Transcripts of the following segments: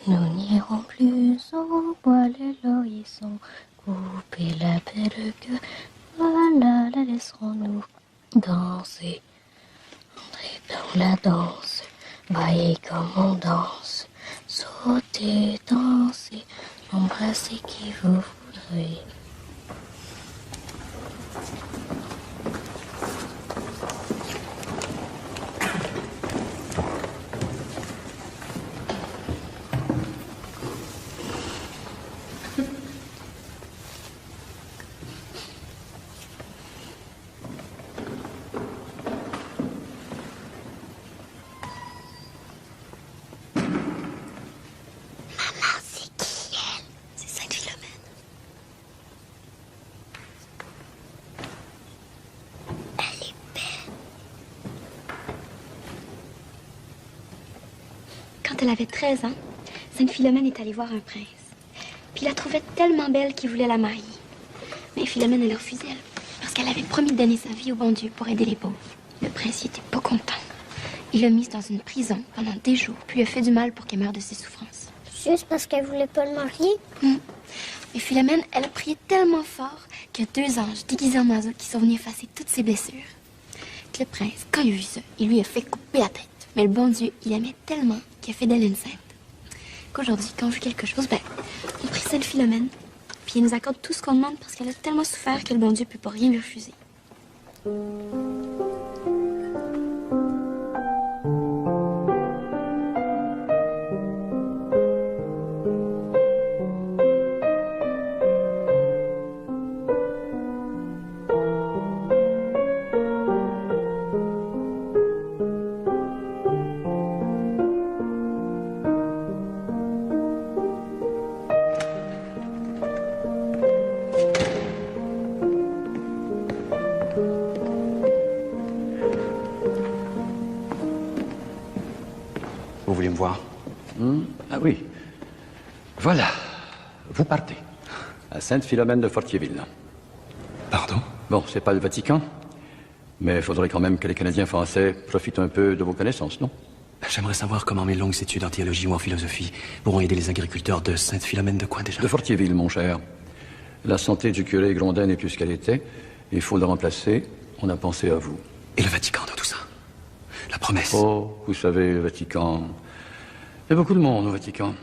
Nous n'irons plus au bois le l'horizon, couper la belle queue, voilà, la laisserons-nous danser. Entrer dans la danse, voyez comme on danse, sauter, danser, embrasser qui vous voudrez. Quand elle avait 13 ans, Sainte Philomène est allée voir un prince. Puis il la trouvait tellement belle qu'il voulait la marier. Mais Philomène, elle refusait, parce qu'elle avait promis de donner sa vie au bon Dieu pour aider les pauvres. Le prince, il était pas content. Il l'a mise dans une prison pendant des jours, puis lui a fait du mal pour qu'elle meure de ses souffrances. Juste parce qu'elle voulait pas le marier? Et Philomène, elle a prié tellement fort qu'il y a 2 anges déguisés en oiseaux qui sont venus effacer toutes ses blessures. Que le prince, quand il a vu ça, il lui a fait couper la tête. Mais le bon Dieu, il aimait tellement qu'il a fait d'elle une sainte. Qu'aujourd'hui, quand on veut quelque chose, on prie Sainte Philomène. Puis il nous accorde tout ce qu'on demande parce qu'elle a tellement souffert que le bon Dieu peut pas rien lui refuser. Vous voulez me voir? Ah oui. Voilà. Vous partez. À Sainte-Philomène de Fortierville. Pardon? Bon, c'est pas le Vatican, mais il faudrait quand même que les Canadiens français profitent un peu de vos connaissances, non? J'aimerais savoir comment mes longues études en théologie ou en philosophie pourront aider les agriculteurs de Sainte-Philomène de quoi déjà? De Fortierville, mon cher. La santé du curé Grondin n'est plus ce qu'elle était. Il faut le remplacer. On a pensé à vous. Et le Vatican dans tout ça? La promesse? Oh, vous savez, le Vatican... Il y a beaucoup de monde au Vatican.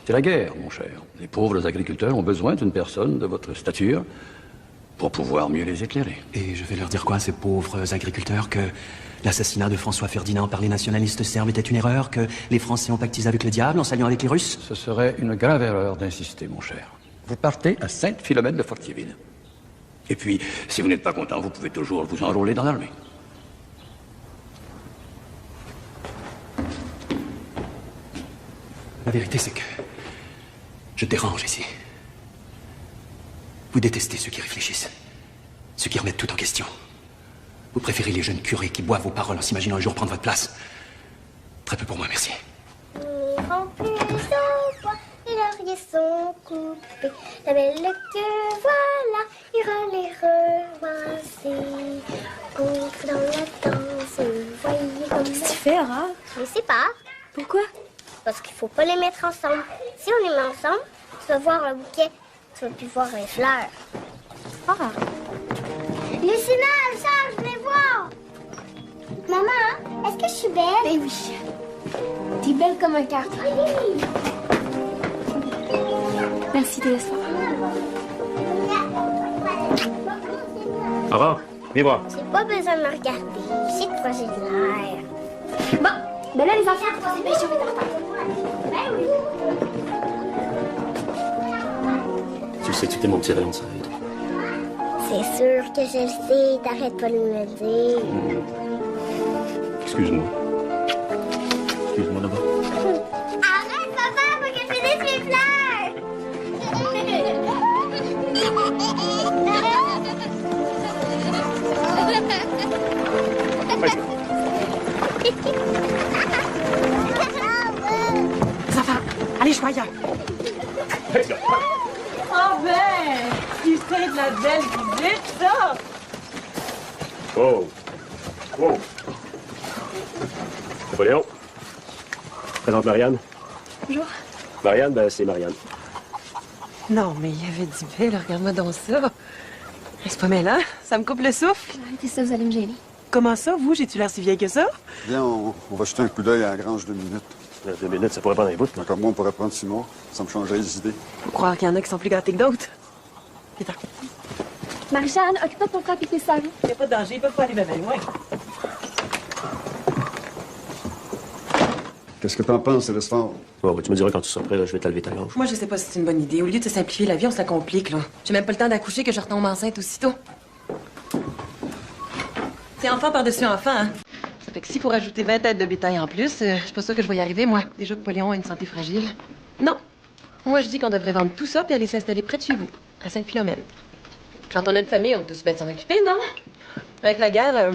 C'est la guerre, mon cher. Les pauvres agriculteurs ont besoin d'une personne de votre stature pour pouvoir mieux les éclairer. Et je vais leur dire quoi, ces pauvres agriculteurs? Que l'assassinat de François Ferdinand par les nationalistes serbes était une erreur? Que les Français ont pactisé avec le diable en s'alliant avec les Russes? Ce serait une grave erreur d'insister, mon cher. Vous partez à Sainte-Philomène de Fortierville. Et puis, si vous n'êtes pas content, vous pouvez toujours vous enrôler dans l'armée. La vérité, c'est que je dérange ici. Vous détestez ceux qui réfléchissent, ceux qui remettent tout en question. Vous préférez les jeunes curés qui boivent vos paroles en s'imaginant un jour prendre votre place. Très peu pour moi, merci. Les lauriers sont coupés, la belle que voilà, ira les revoici. Contre dans la danse, voyez comme Qu'est-ce que tu fais, Aurore? Je sais pas. Pourquoi? Parce qu'il faut pas les mettre ensemble. Si on les met ensemble, tu vas voir un bouquet, tu vas plus voir les fleurs. Ah. Lucina, Charles, je vais voir. Maman, est-ce que je suis belle? Ben oui. T'es belle comme un cœur. Oui. Merci, Télésphore. Aurore, viens voir. J'ai pas besoin de me regarder. C'est de quoi j'ai de l'air. Bon, ben là, les enfants, faut se dépêcher, on est en retard. Ben oui. Tu sais que tu t'es mon petit rayon de soleil. C'est sûr que je le sais. T'arrêtes pas de me le dire. Excuse-moi. Excuse-moi d'abord. Arrête, papa, faut que je finisse mes fleurs. Les enfants, allez jouer ailleurs. Oh ben, c'est de la belle visite, ça! Oh! Oh! Napoléon. Présente Marianne. Bonjour. Marianne, ben c'est Marianne. Non, mais il y avait dit belle, regarde-moi donc ça. C'est pas mêlant, ça me coupe le souffle. Arrêtez ça, vous allez me gêner. Comment ça, vous? J'ai-tu l'air si vieille que ça? Viens, on va jeter un coup d'œil à la grange 2 minutes. 2 minutes, ça pourrait prendre un bout. Comme moi, on pourrait prendre 6 mois. Ça me changerait les idées. Faut croire qu'il y en a qui sont plus gâtés que d'autres. Putain. Marie-Jeanne, occupe-toi de ton frère et tes sœurs. Il n'y a pas de danger, ils peuvent pas aller bien loin. Qu'est-ce que t'en penses, Célestin? Bon, ben, tu me diras quand tu seras prêt, là, je vais te lever ta gorge. Moi, je sais pas si c'est une bonne idée. Au lieu de se simplifier la vie, on se la complique, là. J'ai même pas le temps d'accoucher que je retombe enceinte aussitôt. C'est enfant par-dessus enfant, hein? Ça fait que s'il faut rajouter 20 têtes de bétail en plus, je suis pas sûre que je vais y arriver, moi. Déjà que Pauléon a une santé fragile. Non. Moi, je dis qu'on devrait vendre tout ça puis aller s'installer près de chez vous, à Sainte-Philomène. Quand on a une famille, on est tous bien de s'en occuper, non? Avec la guerre,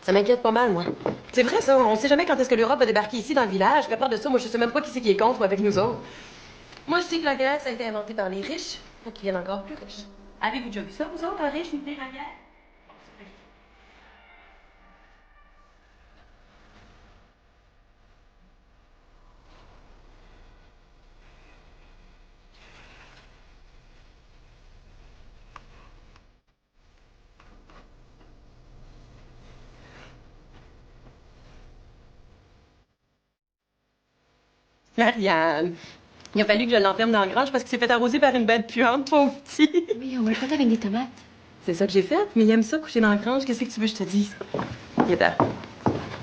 ça m'inquiète pas mal, moi. C'est vrai, ça. On sait jamais quand est-ce que l'Europe va débarquer ici, dans le village. Puis à part de ça, moi, je sais même pas qui c'est qui est contre ou avec nous autres. Moi, je sais que la Grèce a été inventée par les riches pour qu'ils viennent encore plus riches. Avez-vous déjà vu ça, vous autres, un riche venir à la guerre? Marianne, il a fallu que je l'enferme dans la grange parce qu'il s'est fait arroser par une bête puante, pauvre petit. Oui, on va le faire avec des tomates. C'est ça que j'ai fait, mais il aime ça, coucher dans la grange. Qu'est-ce que tu veux que je te dise? Il est là.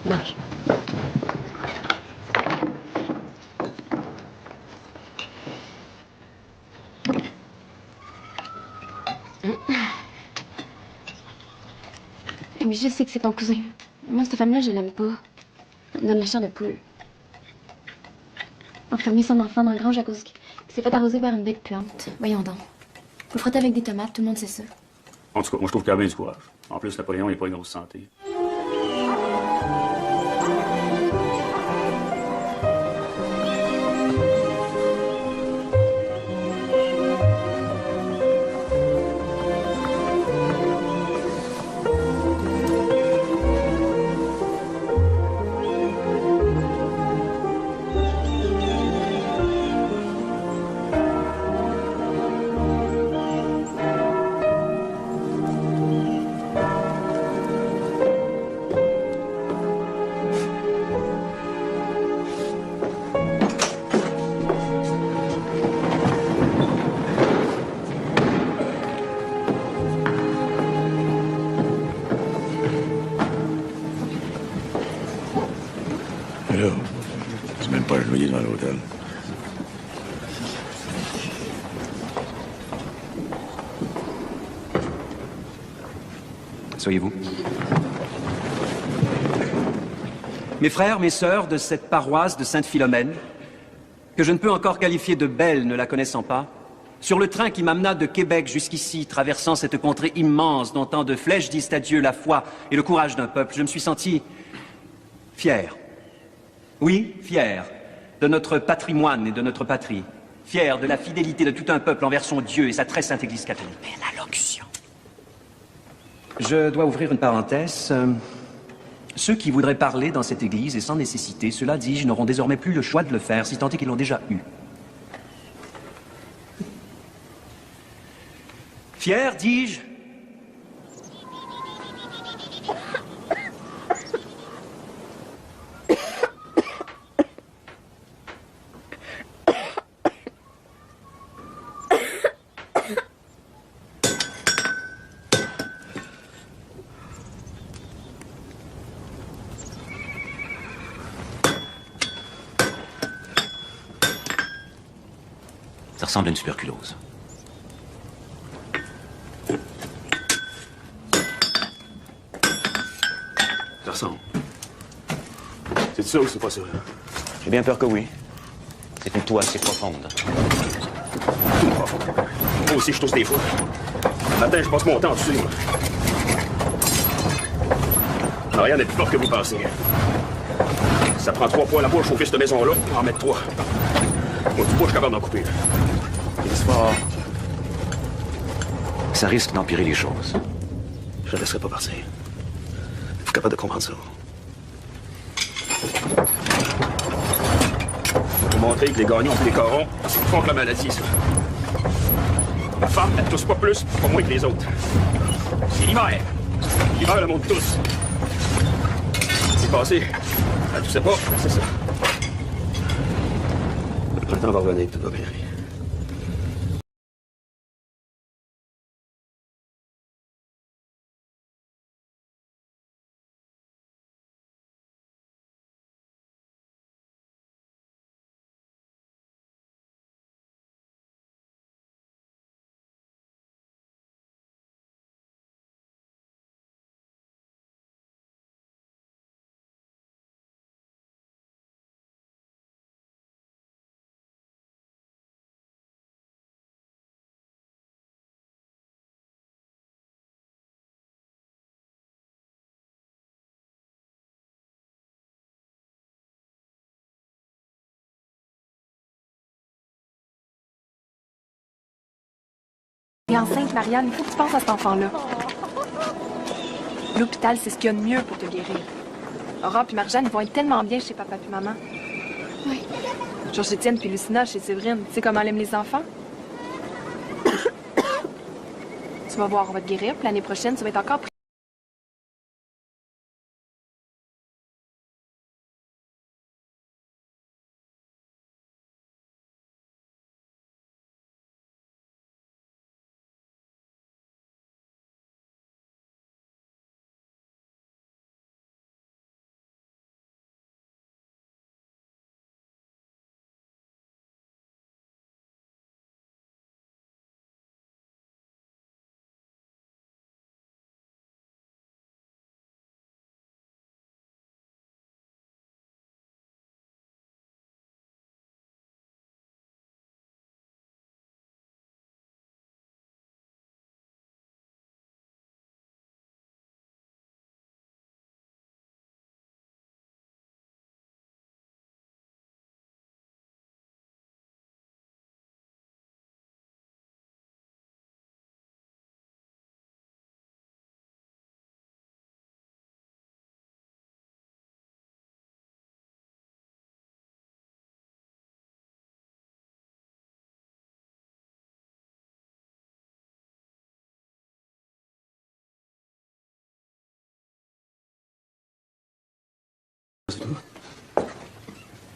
Mange. Mais je sais que c'est ton cousin. Moi, cette femme-là, je l'aime pas. Elle me donne la chair de poule. Enfermer son enfant dans la grange à cause qu'il s'est fait arroser par une bête puante. Voyons donc. Faut le frotter avec des tomates, tout le monde sait ça. En tout cas, moi, je trouve qu'il y a bien du courage. En plus, Napoléon, il n'est pas une grosse santé. Là, c'est même pas loyer dans l'hôtel. Soyez-vous. Mes frères, mes sœurs de cette paroisse de Sainte-Philomène, que je ne peux encore qualifier de belle ne la connaissant pas, sur le train qui m'amena de Québec jusqu'ici, traversant cette contrée immense dont tant de flèches disent adieu la foi et le courage d'un peuple, je me suis senti fier. Oui, fier de notre patrimoine et de notre patrie. Fier de la fidélité de tout un peuple envers son Dieu et sa très sainte Église catholique. Mais la locution. Je dois ouvrir une parenthèse. Ceux qui voudraient parler dans cette église et sans nécessité, ceux-là, dis-je, n'auront désormais plus le choix de le faire, si tant est qu'ils l'ont déjà eu. Fier, dis-je. Ça ressemble à une tuberculose. Ça ressemble. C'est ça ou c'est pas ça? J'ai bien peur que oui. C'est une toux assez profonde. Tout profond. Moi aussi, je tousse des fois. Le matin, je passe mon temps dessus, moi. Marianne est plus forte que vous pensez. Ça prend 3 fois la bouche chauffer cette maison-là pour en mettre 3. Moi, du bois, je suis capable d'en couper. Il est fort. Ça risque d'empirer les choses. Je ne laisserai pas partir. Vous êtes capable de comprendre ça? Vous montrer que les gagnants et les corons, c'est contre la maladie, ça. La femme, elle tousse pas plus, pas moins que les autres. C'est l'hiver. L'hiver, le monde tousse. C'est passé. Elle toussait pas, c'est ça. Le printemps va revenir, tout va bien aller. T'es enceinte, Marianne, il faut que tu penses à cet enfant-là. L'hôpital, c'est ce qu'il y a de mieux pour te guérir. Aurore puis Marjane, ils vont être tellement bien chez papa puis maman. Oui. Georges Étienne puis Lucina chez Séverine. Tu sais comment elle aime les enfants? Tu vas voir, on va te guérir, puis l'année prochaine, tu vas être encore pris.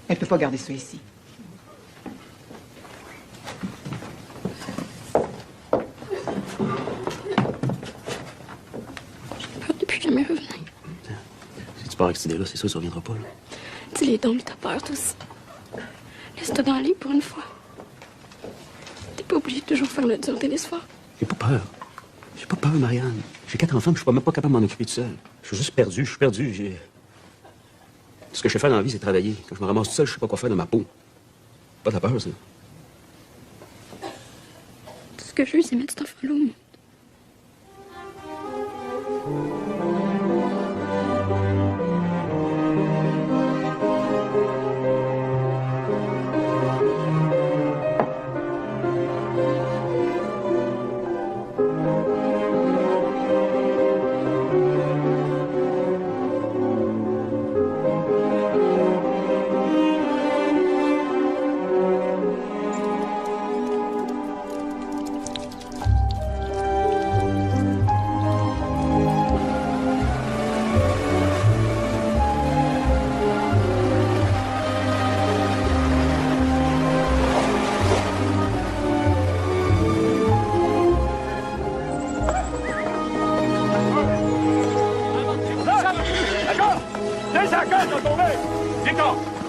Elle peut pas garder ça ici. J'ai peur depuis que jamais revenir. Si tu pars avec cette idée-là, c'est sûr que ça reviendra pas, là. Dis les dons, mais t'as peur, toi aussi. Laisse-toi dans le lit pour une fois. T'es pas obligé de toujours faire le dur dès les soirs. J'ai pas peur. J'ai pas peur, Marianne. J'ai 4 enfants, puis je suis même pas capable de m'en occuper tout seul. Je suis juste perdu, je suis perdu. Tout ce que je sais faire dans la vie, c'est travailler. Quand je me ramasse tout seul, je sais pas quoi faire de ma peau. Pas de la peur, ça. Tout ce que je veux, c'est mettre cet enfant-là au monde.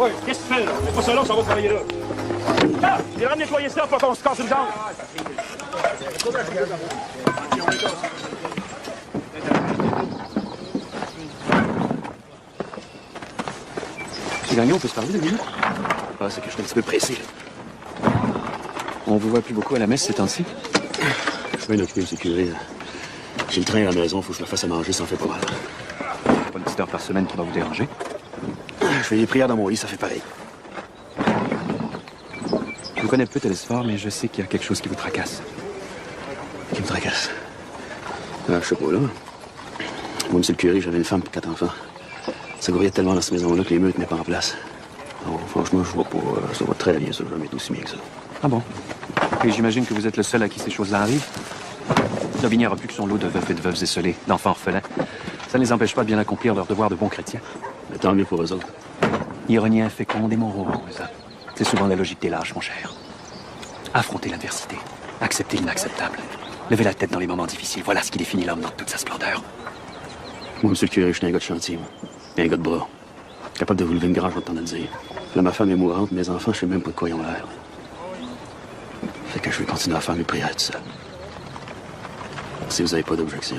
Oui, qu'est-ce que tu fais, là? C'est pas ça, là, ça va travailler là. Là, viens nettoyer ça pour qu'on se casse une jambe. C'est Gagnon, on peut se parler 2 minutes? Ah, c'est que je suis un petit peu pressé, là. On vous voit plus beaucoup à la messe ces temps-ci? Je suis bien occupé, M. Curé. J'ai le train à la maison, faut que je me fasse à manger, ça en fait pas mal. Pas une petite heure par semaine qui va vous déranger? Je fais des prières dans mon lit, ça fait pareil. Je vous connais peu, Télésphore, mais je sais qu'il y a quelque chose qui vous tracasse. Qui me tracasse? Ah, je sais pas, là. Moi, M. le curé, j'avais une femme et 4 enfants. Ça grouillait tellement dans cette maison-là que les murs tenaient pas en place. Non, franchement, je vois pas. Ça va très bien, ça. Jamais été aussi bien que ça. Ah bon? Et j'imagine que vous êtes le seul à qui ces choses-là arrivent? Lobinière a plus que son lot de veufs et de veuves esselées, d'enfants orphelins. Ça ne les empêche pas de bien accomplir leur devoir de bons chrétiens. Mais tant mieux pour eux autres. Ironie inféconde et morose. C'est souvent la logique des lâches, mon cher. Affronter l'adversité, accepter l'inacceptable, lever la tête dans les moments difficiles, voilà ce qui définit l'homme dans toute sa splendeur. Moi, monsieur le curé, je suis un gars de chantier, moi. Et un gars de bras. Capable de vous lever une grange, je vais t'en le dire. Là, ma femme est mourante, mes enfants, je sais même pas de quoi ils ont l'air. Fait que je vais continuer à faire mes prières tout seul. Si vous n'avez pas d'objection.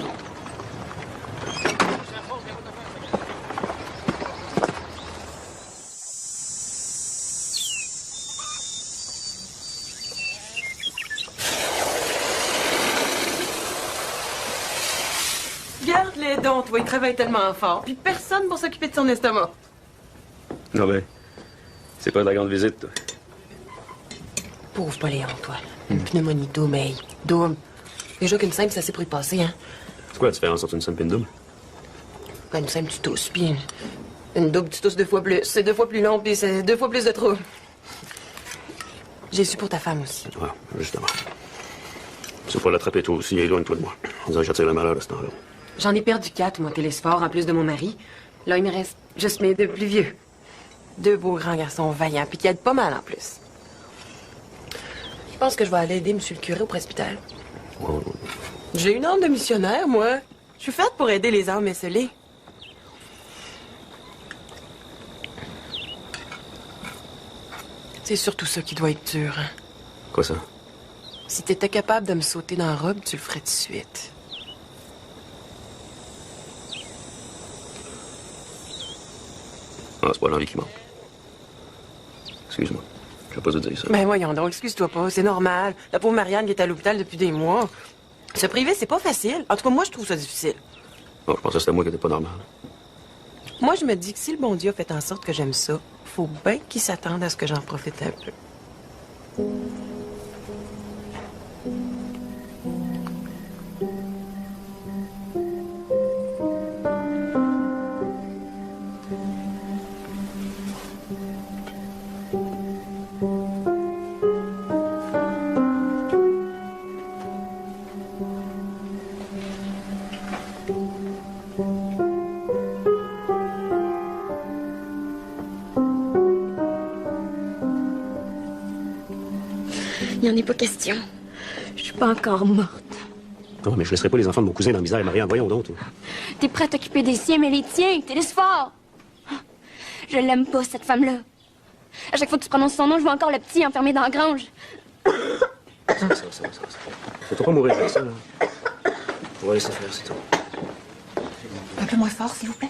Garde-les donc, toi, il travaille tellement fort. Puis personne pour s'occuper de son estomac. Ah ben, c'est pas de la grande visite, toi. Pauvre Poléon, toi. Une pneumonie double, hey. Double. Déjà qu'une simple, ça s'est pris passer, hein. C'est quoi la différence entre une simple et une double? Ben, une simple, tu tousses, puis une double, tu tousses 2 fois plus. C'est 2 fois plus long, puis c'est 2 fois plus de trouble. J'ai su pour ta femme aussi. Ouais, justement. Si faut l'attraper toi aussi, éloigne-toi de moi. On dirait que j'attire le malheur à ce temps-là. J'en ai perdu 4, moi, Télésphore, en plus de mon mari. Là, il me reste juste mes 2 plus vieux. 2 beaux grands garçons vaillants, puis qui aident pas mal en plus. Je pense que je vais aller aider monsieur le curé au presbytère. Ouais. J'ai une âme de missionnaire, moi. Je suis faite pour aider les âmes esselées. C'est surtout ça qui doit être dur, hein. Quoi ça? Si t'étais capable de me sauter dans la robe, tu le ferais tout de suite. Ah, c'est pas l'envie qui manque. Excuse-moi. Je vais pas te dire ça. Ben voyons donc, excuse-toi pas, c'est normal. La pauvre Marianne qui est à l'hôpital depuis des mois. Se priver, c'est pas facile. En tout cas, moi, je trouve ça difficile. Non, je pensais que c'était moi qui n'étais pas normal. Moi, je me dis que si le bon Dieu a fait en sorte que j'aime ça, faut bien qu'il s'attende à ce que j'en profite un peu. Il n'y en est pas question. Je suis pas encore morte. Non, mais je laisserai pas les enfants de mon cousin dans la misère et Marianne. Voyons donc, toi. T'es prêt à t'occuper des siens, mais les tiens, t'es laisse fort. Je l'aime pas, cette femme-là. À chaque fois que tu prononces son nom, je vois encore le petit enfermé dans la grange. Ça. Faut pas mourir avec ça, là. On va laisser faire, c'est tout. Un peu moins fort, s'il vous plaît.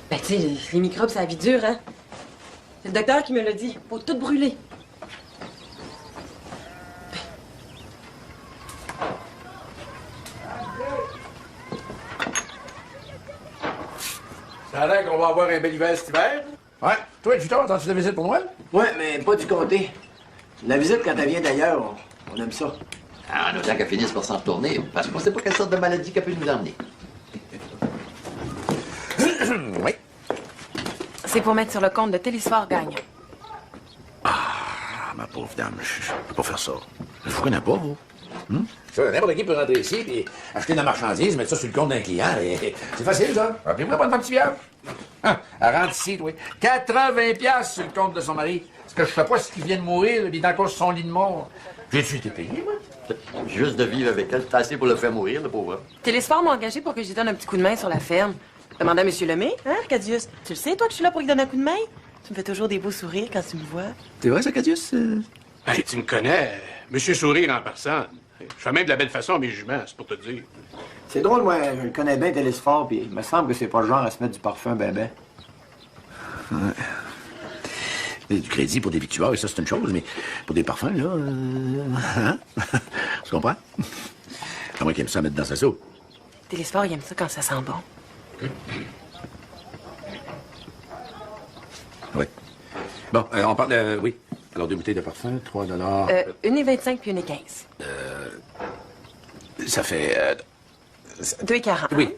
Ben, tu sais, les microbes, ça a la vie dure, hein? C'est le docteur qui me l'a dit. Faut tout brûler. Ça a l'air qu'on va avoir un bel hiver cet hiver. Ouais. Toi, Juton, attends-tu la visite pour Noël? Ouais, mais pas du comté. La visite, quand elle vient d'ailleurs, on aime ça. Ah, on a qu'elle finisse par s'en retourner, parce qu'on sait pas quelle sorte de maladie qu'elle peut nous emmener. Oui. C'est pour mettre sur le compte de Télésphore Gagne. Ah, ma pauvre dame, je peux pas faire ça. Je vous connais pas, vous. Ça, n'importe qui peut rentrer ici et acheter de la marchandise, mettre ça sur le compte d'un client. Et c'est facile, ça. Rappelez-moi pas de petit vieux. Elle rentre ici, oui. 80 piastres sur le compte de son mari. Parce que je sais pas ce qu'il vient de mourir, il est encore sur son lit de mort. J'ai-tu été payé, moi? Juste de vivre avec elle, c'est assez pour le faire mourir, le pauvre. Télésphore m'a engagé pour que je lui donne un petit coup de main sur la ferme. Demande à M. Lemay, hein, Arcadius? Tu le sais, toi, que je suis là pour lui donner un coup de main? Tu me fais toujours des beaux sourires quand tu me vois. C'est vrai, ça, Cadius? Hey, tu me connais. Monsieur Sourire en personne. Je fais même de la belle façon à mes juments, c'est pour te dire. C'est drôle, moi, je le connais bien, Télésphore, puis il me semble que c'est pas le genre à se mettre du parfum ben. Ouais. Mais du crédit pour des victuaires, ça, c'est une chose, mais pour des parfums, là... Hein? Tu comprends? À moins qu'il aime ça mettre dans sa soupe. Télésphore, il aime ça quand ça sent bon. Oui. Bon, on parle de... Oui. Alors, 2 bouteilles de parfum, 3 $. 1,25 puis 1,15. Ça fait... 2,40. Oui.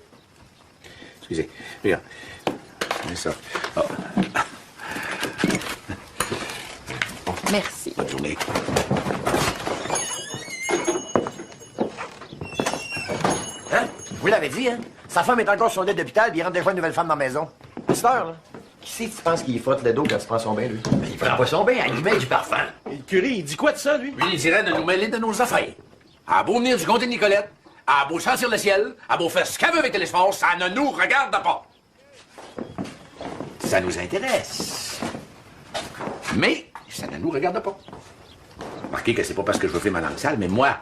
Excusez. Regarde. C'est ça. Oh. Merci. Bonne journée. Hein? Vous l'avez dit, hein? Sa femme est encore sur le lit d'hôpital, puis il rentre des fois une nouvelle femme dans la maison. À cette heure, là. Qui c'est que tu penses qu'il frotte le dos quand tu prends son bain, lui? Il prend pas son bain, il met du parfum. Et le curé, il dit quoi de ça, lui? Lui, il dirait de nous mêler de nos affaires. À beau venir du comté de Nicolette, à beau sentir le ciel, à beau faire ce qu'elle veut avec Télésphore, ça ne nous regarde pas. Ça nous intéresse. Mais ça ne nous regarde pas. Remarquez que c'est pas parce que je veux faire ma langue sale, mais moi,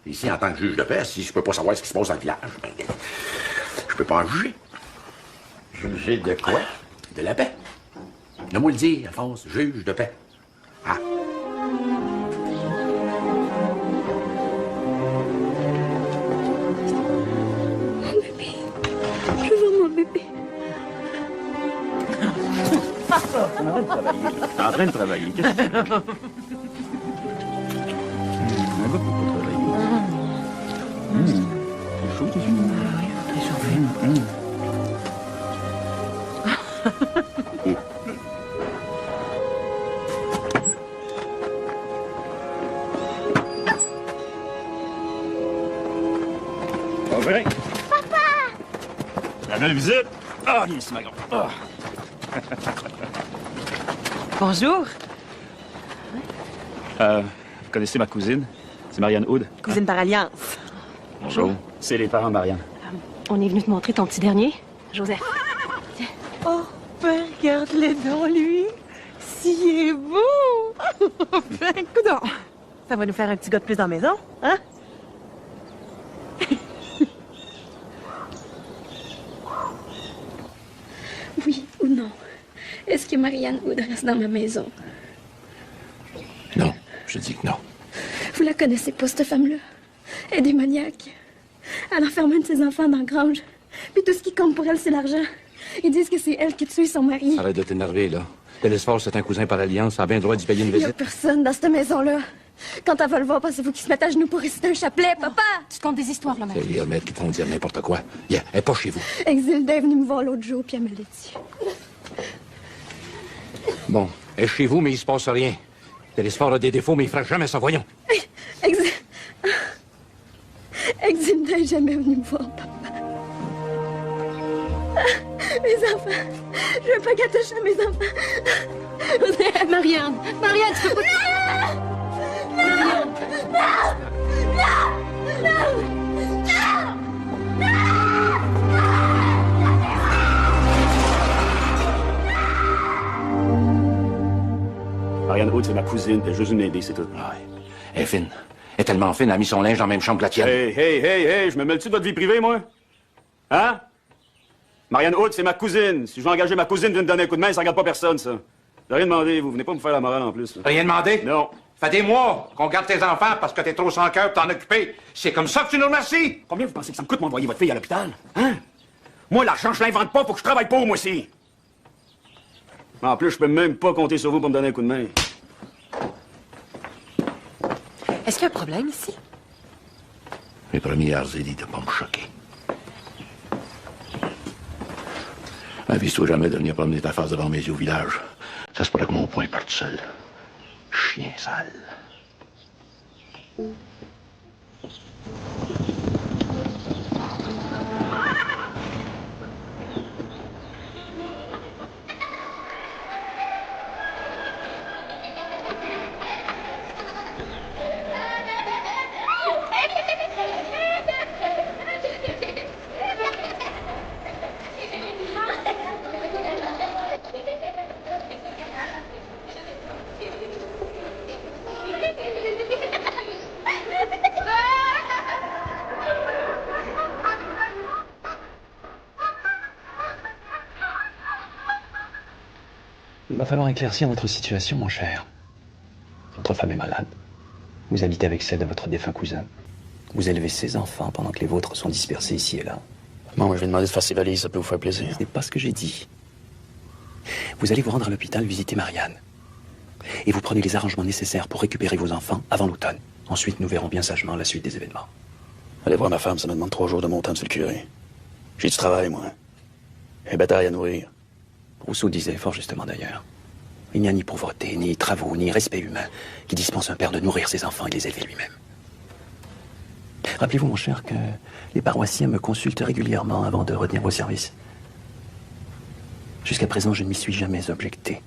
ici, en tant que juge de paix, si je peux pas savoir ce qui se passe dans le village, ben, je peux pas en juger. Juger de quoi? De la paix. Ne-moi le dire, Alphonse, juge de paix. Ah. Mon bébé. Je veux mon bébé. T'es en train de travailler. Qu'est-ce que tu fais? Un gars peut pas travailler. C'est chaud, t'es sûr? Oui, réchauffé. Enfin! Papa! La belle visite! Ah, viens ici, ma grande. Ah. Bonjour. Vous connaissez ma cousine? C'est Marianne Hood. Cousine par alliance. Bonjour. C'est les parents de Marianne. On est venu te montrer ton petit dernier, Joseph. Oh, ben, regarde-le donc, lui. Si est beau. Ben, coudonc. Ça va nous faire un petit gars de plus dans la maison, hein? Oui ou non? Est-ce que Marianne Hood reste dans ma maison? Non, je dis que non. Vous la connaissez pas, cette femme-là? Elle est démoniaque. Elle enferme un de ses enfants dans la grange. Puis tout ce qui compte pour elle, c'est l'argent. Ils disent que c'est elle qui a tué son mari. Arrête de t'énerver, là. Télésphore, c'est un cousin par alliance. Ça a bien le droit d'y payer une Il y a visite. personne dans cette maison-là. Quand elle va le voir, pensez-vous qu'il se mette à genoux pour réciter un chapelet, papa? Tu te contes des histoires, là, C'est les remèdes qui te font dire n'importe quoi. Yeah, elle est pas chez vous. Exilda est venue me voir l'autre jour, puis elle me l'a dit. Bon, elle est chez vous, mais il se passe rien. Télésphore a des défauts, mais il fera jamais ça, voyons. Exilda est jamais venue me voir, papa. Mes enfants. Je veux pas qu'elle touche à mes enfants. Marianne! Marianne, tu peux pas... Non! Non! Non! Non! Marianne Hood, c'est ma cousine, elle est juste venue m'aider, c'est tout. Ouais. Elle est fine. Elle est tellement fine, elle a mis son linge dans la même chambre que la tienne. Hey, je me mêle-tu de votre vie privée, moi? Hein? Marianne Hood, c'est ma cousine. Si je veux engager ma cousine, viens me donner un coup de main, ça regarde pas personne, ça. J'ai rien demandé, vous venez pas me faire la morale en plus. Là. Rien demandé? Non. Ça fait des mois qu'on garde tes enfants parce que t'es trop sans cœur pour t'en occuper. C'est comme ça que tu nous remercies. Combien vous pensez que ça me coûte m'envoyer votre fille à l'hôpital? Hein? Moi, l'argent, je l'invente pas, faut que je travaille pour, moi aussi. En plus, je peux même pas compter sur vous pour me donner un coup de main. Est-ce qu'il y a un problème ici? Mes premières élites de pas me choquer. Avise-toi jamais de venir promener ta face devant mes yeux au village. Ça se pourrait que mon poing parte seul. Chien sale. Il va falloir éclaircir votre situation, mon cher. Votre femme est malade. Vous habitez avec celle de votre défunt cousin. Vous élevez ses enfants pendant que les vôtres sont dispersés ici et là. Bon, je vais demander de faire ses valises, ça peut vous faire plaisir. Ce n'est pas ce que j'ai dit. Vous allez vous rendre à l'hôpital visiter Marianne. Et vous prenez les arrangements nécessaires pour récupérer vos enfants avant l'automne. Ensuite, nous verrons bien sagement la suite des événements. Allez voir ma femme, ça me demande 3 jours de mon temps, monsieur le curé. J'ai du travail, moi. J'ai bataille à nourrir. Rousseau disait, fort justement d'ailleurs, il n'y a ni pauvreté, ni travaux, ni respect humain qui dispense un père de nourrir ses enfants et de les élever lui-même. Rappelez-vous, mon cher, que les paroissiens me consultent régulièrement avant de retenir vos services. Jusqu'à présent, je ne m'y suis jamais objecté.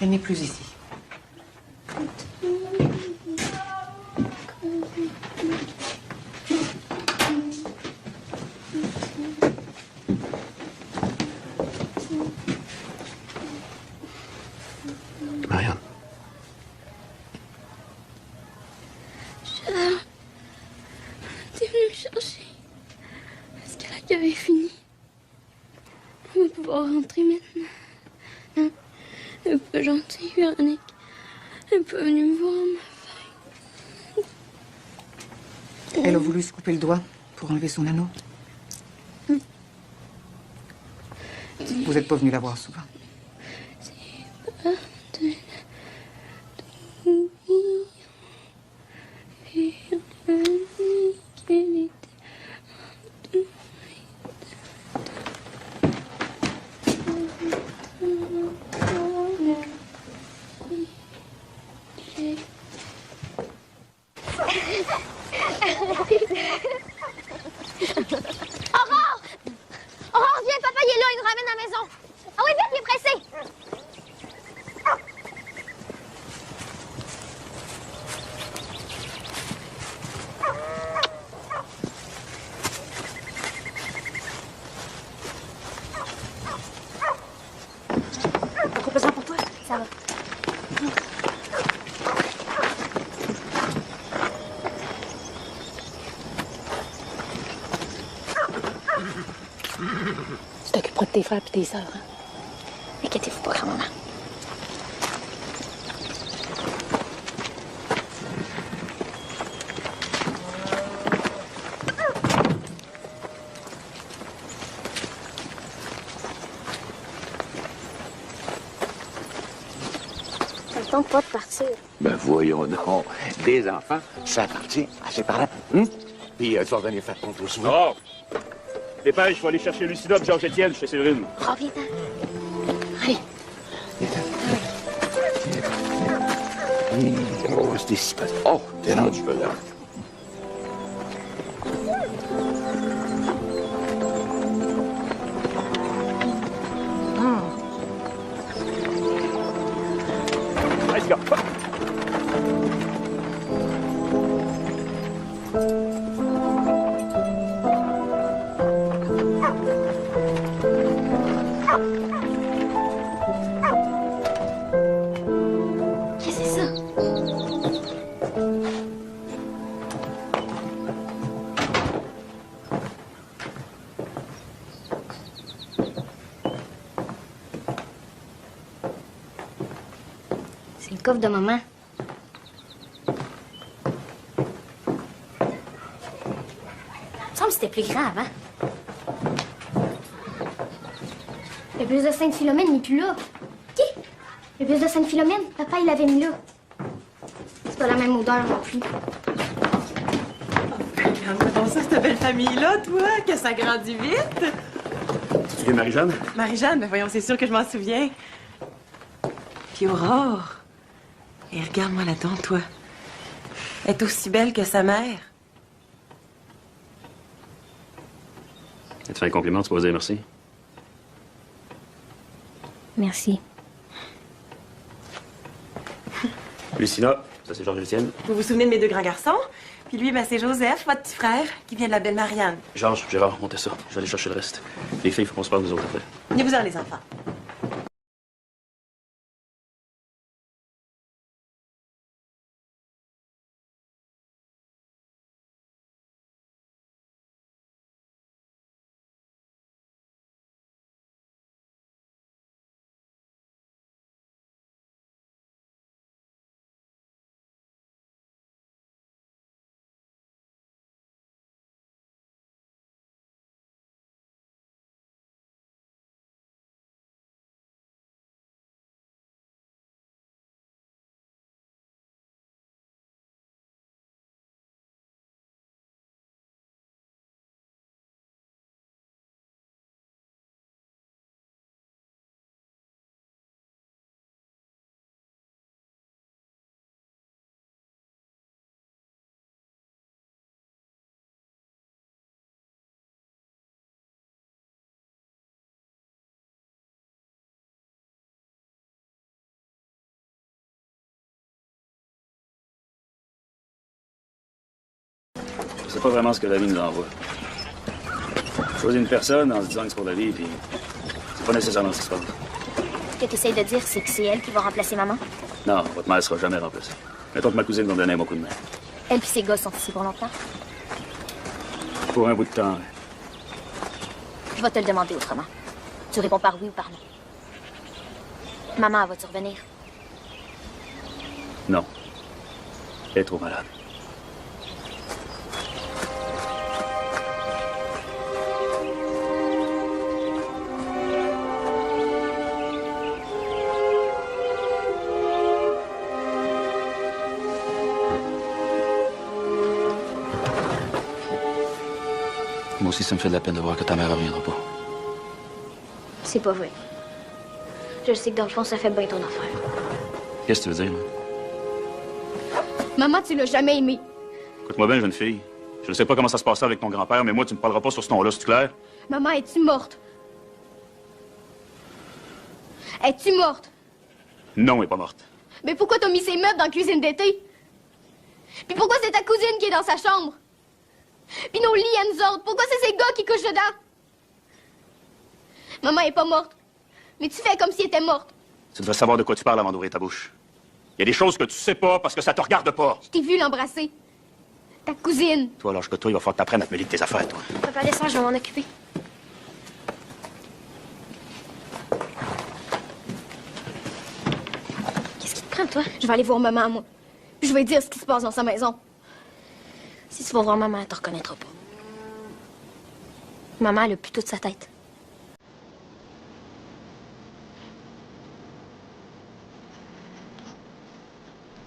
Elle n'est plus ici. Marianne. Charles, t'es venu me chercher. Est-ce que l'accueil est fini? On va pouvoir rentrer maintenant. Hein? Un peu gentil, Véronique. Elle est pas venue me voir, ma fille. Elle a voulu se couper le doigt pour enlever son anneau. Vous n'êtes pas venu la voir souvent. Aurore! Aurore, viens, papa, il est là, il nous ramène à la maison. Ah oui, vite, il est pressé. Trop pesant pour toi? Ça va. Tu t'occuperas de tes frères et tes sœurs, hein? Inquiétez-vous pas, grand-maman. Ça me tente pas de partir. Ben voyons donc. Des enfants, ça appartient à ses parents. Puis tu vas venir faire ton tour souvent. Oh! Dépêche, je vais aller chercher Lucina et Georges-Étienne chez Séverine. Oh, viens. Allez. Oh, c'était si pas. Oh, t'es rendu pas là. Allez, gars. Qu'est-ce que c'est ça? C'est le coffre de maman. Il me semble que c'était plus grand avant. Le bus de Sainte-Philomène n'est plus là. Qui? Le bus de Sainte-Philomène, papa, il l'avait mis là. C'est pas la même odeur non plus. Regarde ça, cette belle famille-là, toi, que ça grandit vite. Tu viens, Marie-Jeanne? Marie-Jeanne, ben voyons, c'est sûr que je m'en souviens. Puis Aurore. Et regarde-moi là-dedans, toi. Elle est aussi belle que sa mère. Elle te fait un compliment, tu peux dire merci. Merci. Lucina, ça c'est Georges-Étienne. Vous vous souvenez de mes deux grands garçons? Puis lui, ben, c'est Joseph, votre petit frère, qui vient de la belle Marianne. Georges, Gérard, montez ça. Je vais aller chercher le reste. Les filles, il faut qu'on se parle, nous autres, après. Venez-vous-en, les enfants. C'est pas vraiment ce que la vie nous envoie. On choisit une personne en se disant que c'est pour la vie, puis c'est pas nécessairement ce qui se passe. Ce que tu essayes de dire, c'est que c'est elle qui va remplacer maman? Non, votre mère sera jamais remplacée. Mettons que ma cousine va me donner un bon coup de main. Elle puis ses gosses sont ici pour longtemps. Pour un bout de temps. Je vais te le demander autrement. Tu réponds par oui ou par non. Maman, va-tu revenir? Non. Elle est trop malade. Moi aussi, ça me fait de la peine de voir que ta mère reviendra pas. C'est pas vrai. Je sais que dans le fond, ça fait bien ton affaire. Qu'est-ce que tu veux dire, là? Maman, tu l'as jamais aimée. Écoute-moi bien, jeune fille. Je ne sais pas comment ça se passait avec ton grand-père, mais moi, tu me parleras pas sur ce ton-là, c'est clair? Maman, es-tu morte? Es-tu morte? Non, elle n'est pas morte. Mais pourquoi t'as mis ces meubles dans la cuisine d'été? Puis pourquoi c'est ta cousine qui est dans sa chambre? Puis nos lits à nous autres, pourquoi c'est ces gars qui couchent dedans? Maman est pas morte. Mais tu fais comme si elle était morte. Tu devrais savoir de quoi tu parles avant d'ouvrir ta bouche. Il y a des choses que tu sais pas parce que ça te regarde pas. Je t'ai vu l'embrasser. Ta cousine. Toi, alors que toi, il va falloir que t'apprennes à te mêler de tes affaires, toi. Papa, descends, je vais m'en occuper. Qu'est-ce qui te prend, toi? Je vais aller voir maman, moi. Puis je vais dire ce qui se passe dans sa maison. Si tu vas voir maman, elle te reconnaîtra pas. Maman, elle a plus toute sa tête.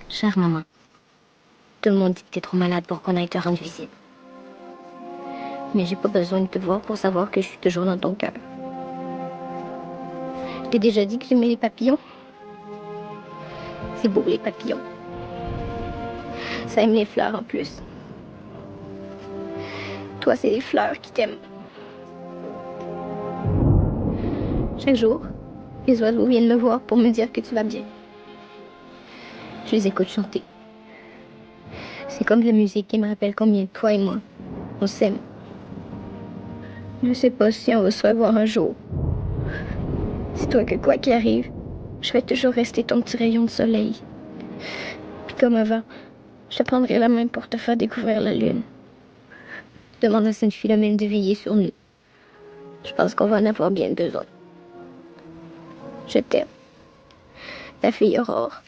Chère maman, tout le monde dit que t'es trop malade pour qu'on aille te rendre visite. Mais j'ai pas besoin de te voir pour savoir que je suis toujours dans ton cœur. Je t'ai déjà dit que j'aimais les papillons. C'est beau, les papillons. Ça aime les fleurs en plus. Toi, c'est les fleurs qui t'aiment. Chaque jour, les oiseaux viennent me voir pour me dire que tu vas bien. Je les écoute chanter. C'est comme de la musique qui me rappelle combien toi et moi, on s'aime. Je sais pas si on va se revoir un jour. Dis-toi que quoi qu'il arrive, je vais toujours rester ton petit rayon de soleil. Puis comme avant, je te prendrai la main pour te faire découvrir la lune. Demande à Sainte Philomène de veiller sur nous. Je pense qu'on va en avoir bien besoin. Je t'aime. Ta fille Aurore.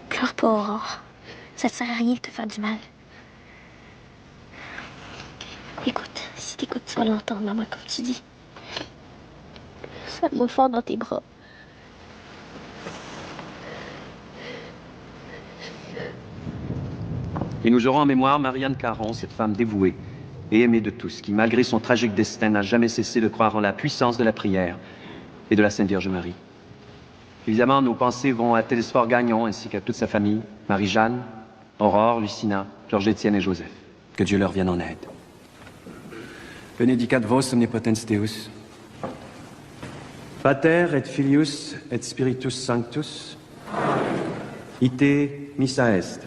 Pleure pas, Aurore. Ça te sert à rien de te faire du mal. Écoute, si t'écoutes, tu vas l'entendre, maman, comme tu dis. Serre-moi fort dans tes bras. Et nous aurons en mémoire Marianne Caron, cette femme dévouée et aimée de tous, qui, malgré son tragique destin, n'a jamais cessé de croire en la puissance de la prière et de la Sainte Vierge Marie. Évidemment, nos pensées vont à Télésphore Gagnon ainsi qu'à toute sa famille, Marie-Jeanne, Aurore, Lucina, Georges-Étienne et Joseph. Que Dieu leur vienne en aide. Benedicat vos omnipotens Deus, Pater et Filius et Spiritus Sanctus, ite missa est.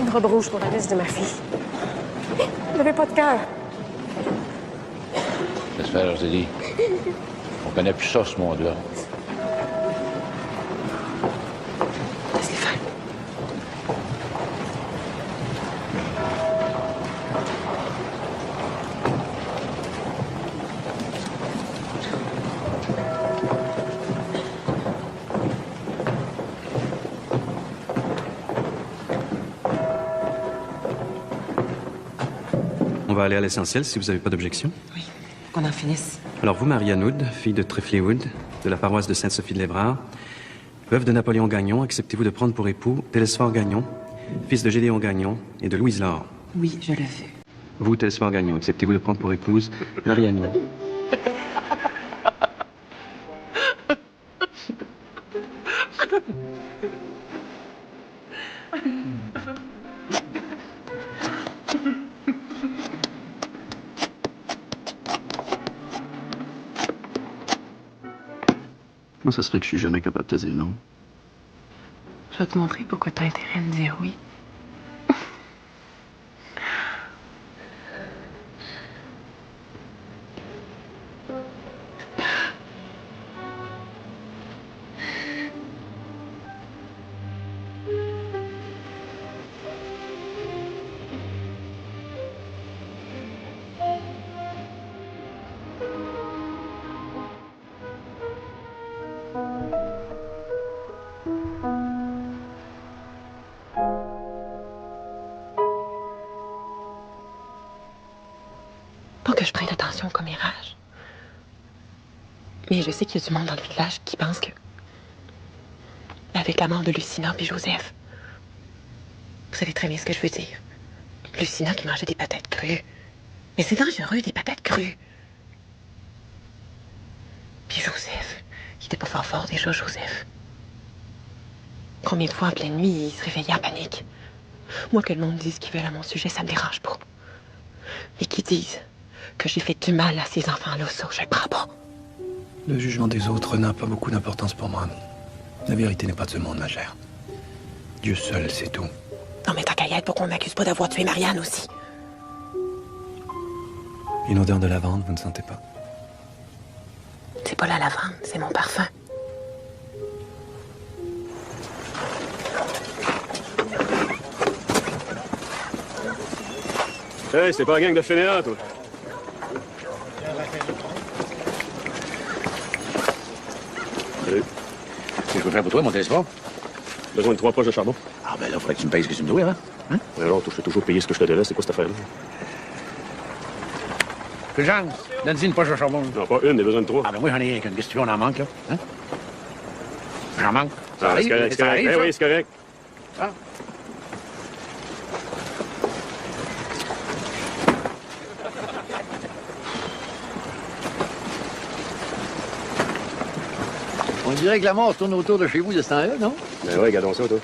Une robe rouge pour la messe de ma fille. Elle n'avait pas de cœur. J'espère, Rosélie. On connaît plus ça, ce monde-là. Laisse-les faire. va aller à l'essentiel si vous n'avez pas d'objection. Oui, qu'on en finisse. Alors vous, Marianne Wood, fille de Trifleywood, de la paroisse de Sainte-Sophie-de-l'Évrard, veuve de Napoléon Gagnon, acceptez-vous de prendre pour époux Télesphore Gagnon, fils de Gédéon Gagnon et de Louise Laure? Oui, je le fais. Vous, Télesphore Gagnon, acceptez-vous de prendre pour épouse Marianne Wood? Comment ça se fait que je suis jamais capable de te dire non? Je vais te montrer pourquoi t'as intérêt à me dire oui. Pas que je prête attention au commérage. Mais je sais qu'il y a du monde dans le village qui pense que... Avec la mort de Lucina puis Joseph... Vous savez très bien ce que je veux dire. Lucina qui mangeait des patates crues. Mais c'est dangereux, des patates crues. Puis Joseph, il était pas fort déjà, Joseph. Combien de fois en pleine nuit, il se réveillait en panique. Moi, que le monde dise ce qu'il veut à mon sujet, ça me dérange pas. Mais qu'ils disent que j'ai fait du mal à ces enfants-là, ça, je le prends pas. Le jugement des autres n'a pas beaucoup d'importance pour moi. La vérité n'est pas de ce monde, ma chère. Dieu seul, c'est tout. Non, mais ta caillette, pour qu'on m'accuse pas d'avoir tué Marianne aussi. Une odeur de lavande, vous ne sentez pas? C'est pas la lavande, c'est mon parfum. Hey, c'est pas la gang de fainéants, toi. Salut. Qu'est-ce que je peux faire pour toi, mon Télesphore? Besoin de 3 poches de charbon. Ah, ben là, faudrait que tu me payes ce que tu me dois, hein? Ouais, alors, je t'ai toujours payé ce que je te devais. C'est quoi cette affaire-là? Fulgence, donne-y une poche de charbon. Non, pas une, j'ai besoin de 3. Ah, ben moi, j'en ai qu'une. Qu'est-ce que tu veux, on en manque, là? Hein? J'en manque. Ça Ah, c'est correct, c'est correct. Oui, c'est correct. Ah. On dirait que la mort tourne autour de chez vous de ce temps-là, non? Ben ouais, regardons ça, toi.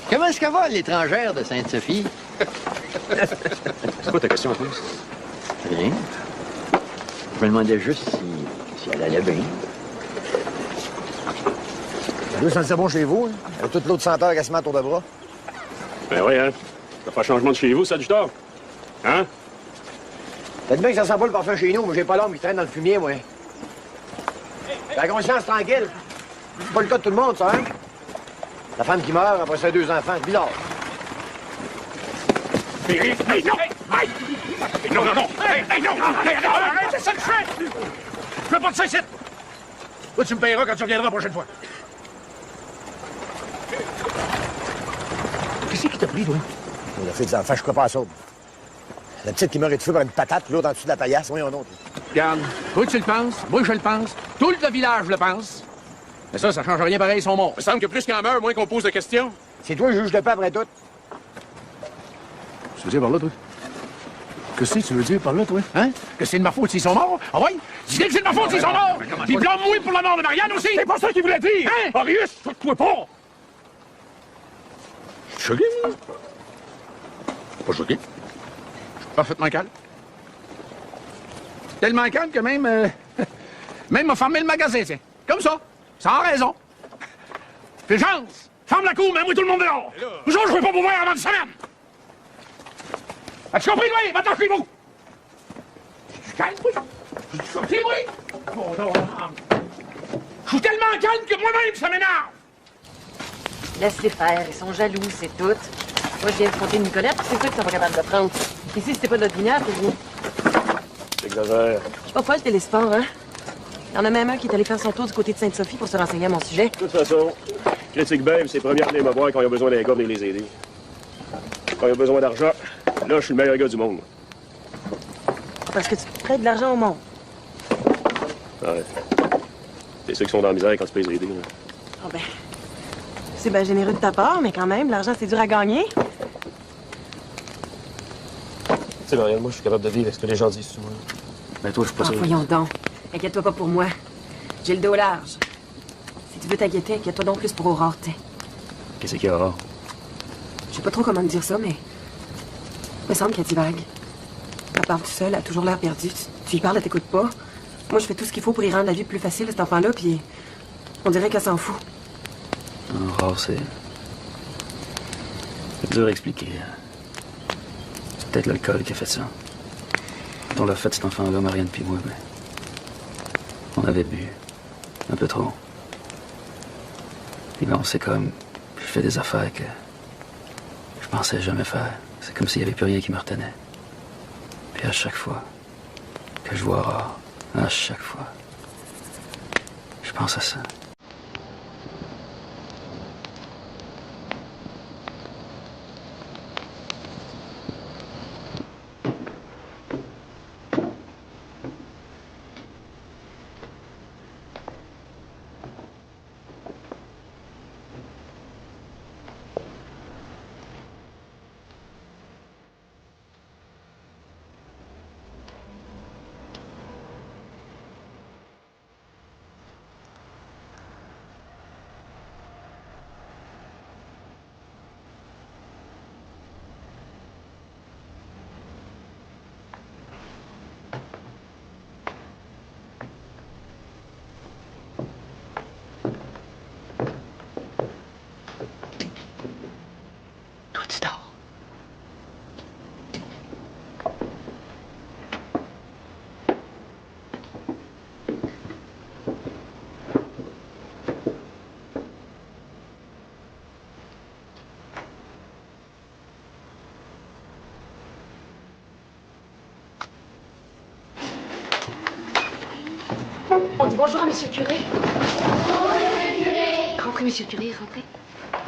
Comment est-ce qu'elle va, l'étrangère de Sainte-Sophie? C'est quoi ta question, en plus? Rien. Je me demandais juste si elle allait bien. Ça doit sentir bon chez vous, hein? Avec toute l'autre senteur qu'elle se met autour de bras. Ben ouais, hein? Ça fait changement de chez vous, ça, du tort? Hein? Peut-être bien que ça sent pas le parfum chez nous, mais j'ai pas l'homme qui traîne dans le fumier, moi. J'ai la conscience tranquille. C'est pas le cas de tout le monde, ça, hein? La femme qui meurt, après ça, 2 enfants, c'est bizarre. Hey, non! Hey, non, non, non! Hey, non! Arrête, c'est ça que je fais! Je veux pas de ça ici! Toi, tu me payeras quand tu reviendras la prochaine fois. Qu'est-ce qui t'a pris, toi? On a fait des enfants, je crois pas à ça. La petite qui meurt de feu par une patate, l'autre en dessous de la paillasse, voyons donc. Regarde, toi tu le penses, moi je le pense, tout le village le pense. Mais ça change rien pareil, ils sont morts. Il me semble que plus qu'en meurt, moins qu'on pose de questions. C'est toi le juge de paix après tout. Tu veux dire par là, toi? Qu'est-ce que tu veux dire par là, toi? Hein? Que c'est de ma faute s'ils sont morts? Ah ouais? Dis que c'est de ma faute s'ils sont morts! Puis blâme-moi pour la mort de Marianne aussi! C'est pas ça qu'il voulait dire! Hein? Arius, choque-toi pas! Choqué, moi? Pas choqué. Je suis parfaitement calme. Tellement calme que même... même m'a fermé le magasin, tiens. Comme ça. Sans raison. Fulgence! Ferme la cour, mets-moi tout le monde dehors! Toujours, je veux pas m'ouvrir avant une semaine! As-tu compris, lui? Va-t'en chez vous! Je suis calme, oui. Je suis sorti, oui. Je suis tellement calme que moi-même, ça m'énerve! Laisse-les faire, ils sont jaloux, c'est tout. Moi, je viens de compter Nicolette, c'est toi qui sont pas capables de prendre. Ici, c'était pas de notre vinaigre, pour vous. J'exagère. Je suis pas folle, Télésport, hein? Il y en a même un qui est allé faire son tour du côté de Sainte-Sophie pour se renseigner à mon sujet. De toute façon, Critique Babe, c'est premier à venir me voir quand il y a besoin d'un gars venir les aider. Quand il y a besoin d'argent, là, je suis le meilleur gars du monde. parce que tu prêtes de l'argent au monde. Arrête. C'est ceux qui sont dans la misère quand tu peux les aider. Là. Ah ben, c'est bien généreux de ta part, mais quand même, l'argent, c'est dur à gagner. Tu sais, Marielle, moi, je suis capable de vivre avec ce que les gens disent sur moi. Mais toi, je suis pas sûr. Voyons donc. Inquiète-toi pas pour moi. J'ai le dos large. Si tu veux t'inquiéter, inquiète-toi donc plus pour Aurore, t'sais. Qu'est-ce qu'il y a, Aurore? Je sais pas trop comment te dire ça, mais... Il me semble qu'elle divague. Elle parle tout seule, elle a toujours l'air perdue. Tu lui parles, elle t'écoute pas. Moi, je fais tout ce qu'il faut pour y rendre la vie plus facile à cet enfant-là, puis... On dirait qu'elle s'en fout. Aurore, c'est dur à expliquer. C'est peut-être l'alcool qui a fait ça. Quand on l'a fait, cet enfant-là, Marianne puis moi, mais... On avait bu. Un peu trop. Puis là, on s'est comme... Je fais des affaires que... Je pensais jamais faire. C'est comme s'il n'y avait plus rien qui me retenait. Puis à chaque fois que je vois Aurore, à chaque fois, je pense à ça. On dit bonjour à monsieur le curé. Bonjour, monsieur le curé. Rentrez, monsieur le curé, rentrez.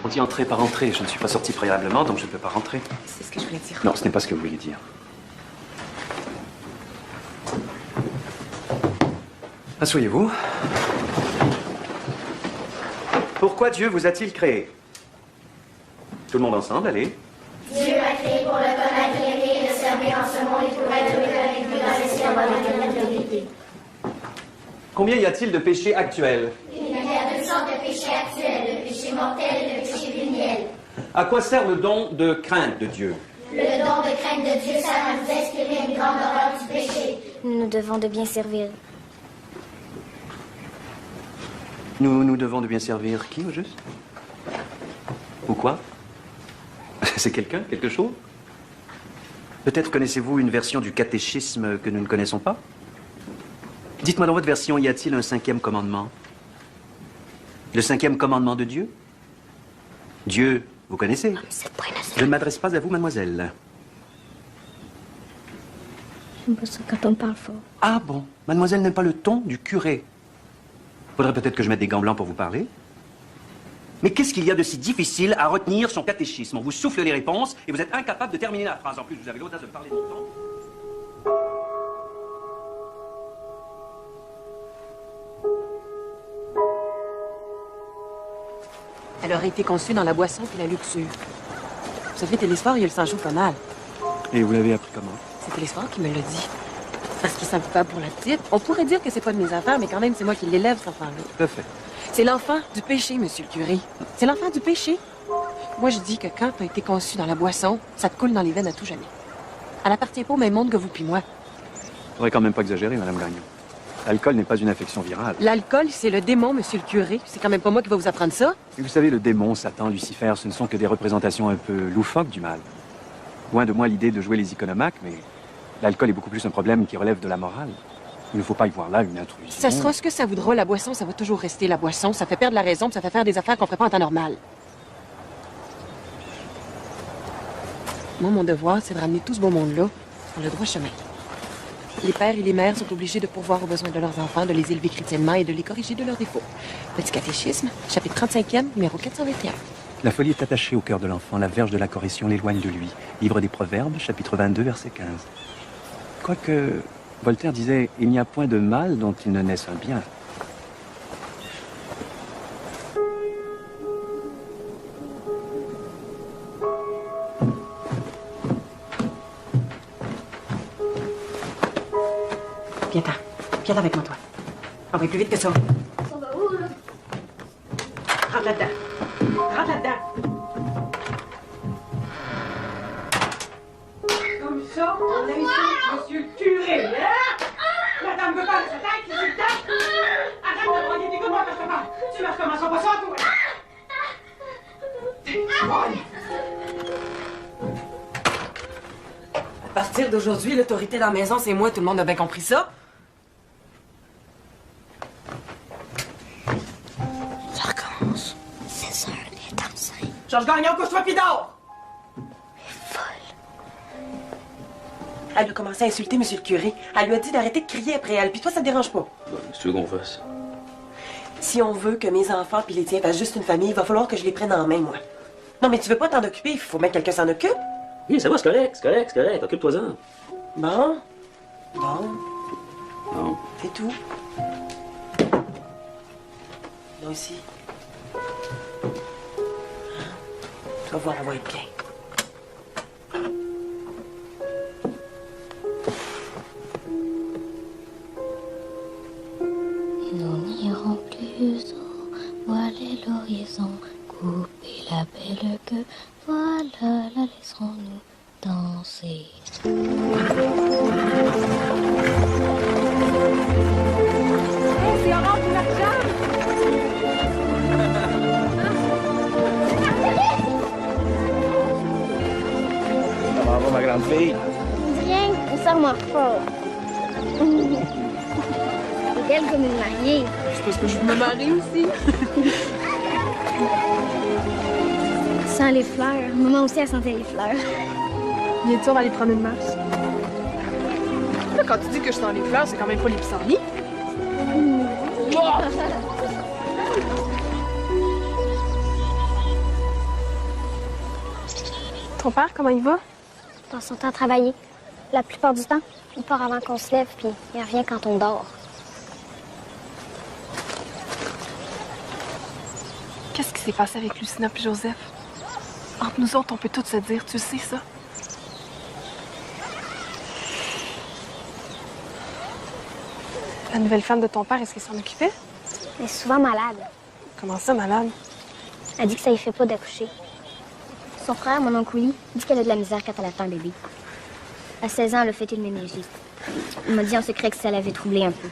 On dit entrer par entrer. Je ne suis pas sorti préalablement, donc je ne peux pas rentrer. C'est ce que je voulais dire. Non, ce n'est pas ce que vous vouliez dire. Asseyez-vous. Pourquoi Dieu vous a-t-il créé? Tout le monde ensemble, allez. Dieu m'a créé pour le connaître et le servir en ce monde et pour être heureux avec lui dans les cieux dans l'éternité. Combien y a-t-il de péchés actuels? Il y a deux sortes de péchés actuels, le péché mortel et le péché véniel. À quoi sert le don de crainte de Dieu? Le don de crainte de Dieu sert à nous inspirer une grande horreur du péché. Nous devons de bien servir. Nous devons de bien servir qui, au juste? Ou quoi? C'est quelqu'un, quelque chose? Peut-être connaissez-vous une version du catéchisme que nous ne connaissons pas? Dites-moi, dans votre version, y a-t-il un 5e commandement? Le 5e commandement de Dieu? Dieu, vous connaissez? Je ne m'adresse pas à vous, mademoiselle. J'aime pas ça quand on parle fort. Ah bon? Mademoiselle n'aime pas le ton du curé. Faudrait peut-être que je mette des gants blancs pour vous parler. Mais qu'est-ce qu'il y a de si difficile à retenir son catéchisme? On vous souffle les réponses et vous êtes incapable de terminer la phrase. En plus, vous avez l'audace de me parler de mon temps. Elle aurait été conçue dans la boisson puis la luxure. Vous savez, Télésphore, il a le sang chaud pas mal. Et vous l'avez appris comment? C'est Télésphore qui me l'a dit. Parce qu'il s'en coupable pour la petite. On pourrait dire que c'est pas de mes affaires, mais quand même, c'est moi qui l'élève, cet enfant-là. Tout à fait. C'est l'enfant du péché, monsieur le curé. C'est l'enfant du péché. Moi, je dis que quand t'as été conçu dans la boisson, ça te coule dans les veines à tout jamais. Elle appartient pas au même monde que vous puis moi. Faudrait quand même pas exagérer, Madame Gagnon. L'alcool n'est pas une affection virale. L'alcool, c'est le démon, monsieur le curé. C'est quand même pas moi qui va vous apprendre ça. Et vous savez, le démon, Satan, Lucifer, ce ne sont que des représentations un peu loufoques du mal. Loin de moi l'idée de jouer les iconomachs, mais l'alcool est beaucoup plus un problème qui relève de la morale. Il ne faut pas y voir là une intrusion. Ça sera ce que ça voudra, la boisson, ça va toujours rester la boisson. Ça fait perdre la raison, puis ça fait faire des affaires qu'on ferait pas en temps normal. Moi, mon devoir, c'est de ramener tout ce beau monde-là sur le droit chemin. Les pères et les mères sont obligés de pourvoir aux besoins de leurs enfants, de les élever chrétiennement et de les corriger de leurs défauts. Petit catéchisme, chapitre 35e, numéro 421. La folie est attachée au cœur de l'enfant, la verge de la correction l'éloigne de lui. Livre des Proverbes, chapitre 22, verset 15. Quoique, Voltaire disait « Il n'y a point de mal dont il ne naisse un bien ». Viens-t'en. Viens avec moi, toi. On va plus vite que ça. On va où, là? Rentre là-dedans. Rentre là-dedans. Comme ça, on a ici monsieur le curé, hein? Madame veut pas de sa tête, c'est le temps. Arrête de broyer, écoute-moi, parce que tu me recommences pas ça, toi. À partir d'aujourd'hui, l'autorité dans la maison, c'est moi, tout le monde a bien compris ça. Ça recommence. C'est ça, elle est enceinte. Georges Gagnon, couche-toi pis dors! Elle a commencé à insulter monsieur le curé. Elle lui a dit d'arrêter de crier après elle. Puis toi, ça te dérange pas? Qu'est-ce que tu veux qu'on fasse? Si on veut que mes enfants puis les tiens fassent juste une famille, il va falloir que je les prenne en main, moi. Non, mais tu veux pas t'en occuper, il faut bien que quelqu'un s'en occupe. Oui, ça va, c'est correct, c'est correct, c'est correct. Occupe-toi-en. Bon. Bon. Non. C'est tout. Moi aussi. Tu vas voir, on va être bien. Nous n'irons plus au voiler l'horizon, couper la belle queue, voilà, la laisserons-nous danser. C'est Orange ou l'argent? Comment va, ma grande fille? Rien, on s'en remarque pas. C'est belle comme une mariée. C'est parce que je me marie aussi. Sans les fleurs. Maman aussi, elle sentait les fleurs. Viens-tu, on va aller prendre une marche? Là, quand tu dis que je sens les fleurs, c'est quand même pas les pissenlits. Ton père, comment il va? Il passe son temps à travailler. La plupart du temps, il part avant qu'on se lève, puis il revient quand on dort. Qu'est-ce qui s'est passé avec Lucina et Joseph? Entre nous autres, on peut tout se dire, tu sais ça? La nouvelle femme de ton père, est-ce qu'elle s'en occupait? Elle est souvent malade. Comment ça, malade? Elle dit que ça y fait pas d'accoucher. Son frère, mon oncle Willy, dit qu'elle a de la misère quand elle attend un bébé. À 16 ans, elle a fêté le méningite. Il m'a dit en secret que ça l'avait troublée un peu.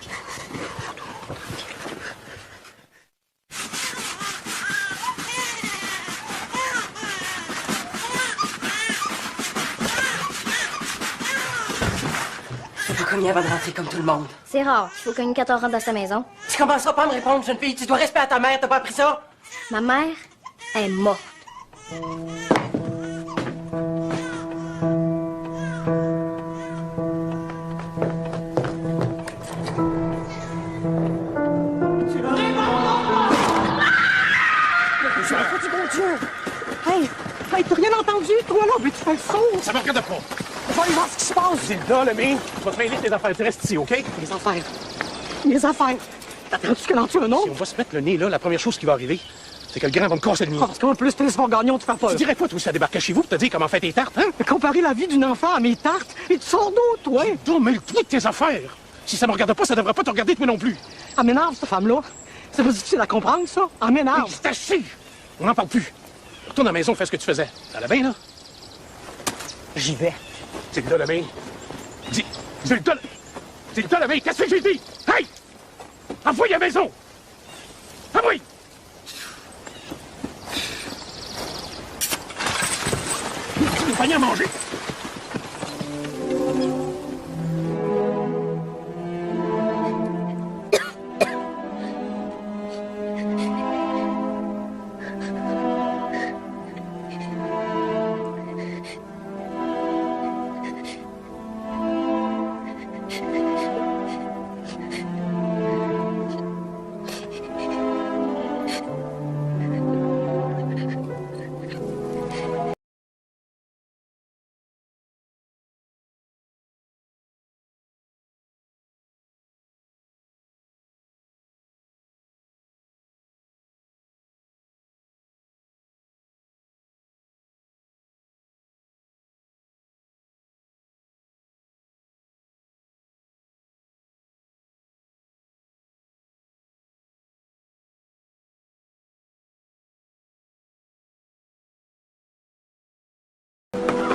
Tu peux cogner avant de rentrer comme tout le monde. C'est rare. Il faut qu'une 14 rentre dans sa maison. Tu commenceras pas à me répondre, jeune fille. Tu dois respecter à ta mère. T'as pas appris ça? Ma mère est morte. Hey, t'as rien entendu, toi, là? Mais tu fais le saut. Ça me regarde pas. Je vais aller voir ce qui se passe. Zilda, le mien, tu vas te mêler de tes affaires. Tu restes ici, OK? Les affaires. Les affaires. T'attends-tu qu'elle en tue un autre? Si on va se mettre le nez là, la première chose qui va arriver, c'est que le grand va me casser le nez. Parce qu'en plus, t'es mon gagnon, tu fais peur. Tu dirais pas, toi, si ça débarquait chez vous, pour te dire comment faire tes tartes, hein? Mais comparer la vie d'une enfant à mes tartes, et tu sors d'où, toi? Toi, mêle-toi de tes affaires. Si ça me regarde pas, ça devrait pas te regarder, toi non plus. Elle m'énerve, cette femme-là. C'est pas difficile à comprendre, ça. Elle m'énerve. C'est assez. On n'en parle plus. Retourne à la maison, fais ce que tu faisais. T'allais bien, là? J'y vais. Zilda, le mien. Zilda, le mien, qu'est-ce que j'ai dit? Hey! Envoie à la maison! Envoie! Tu n'as pas rien à manger.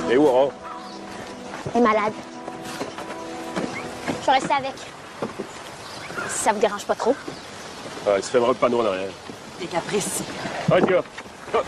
Et où, Aurore? Elle est malade. Je vais rester avec. Si ça vous dérange pas trop. Ah, il se fait vraiment le panneau en arrière. Des caprices. Ah, gars. Ah.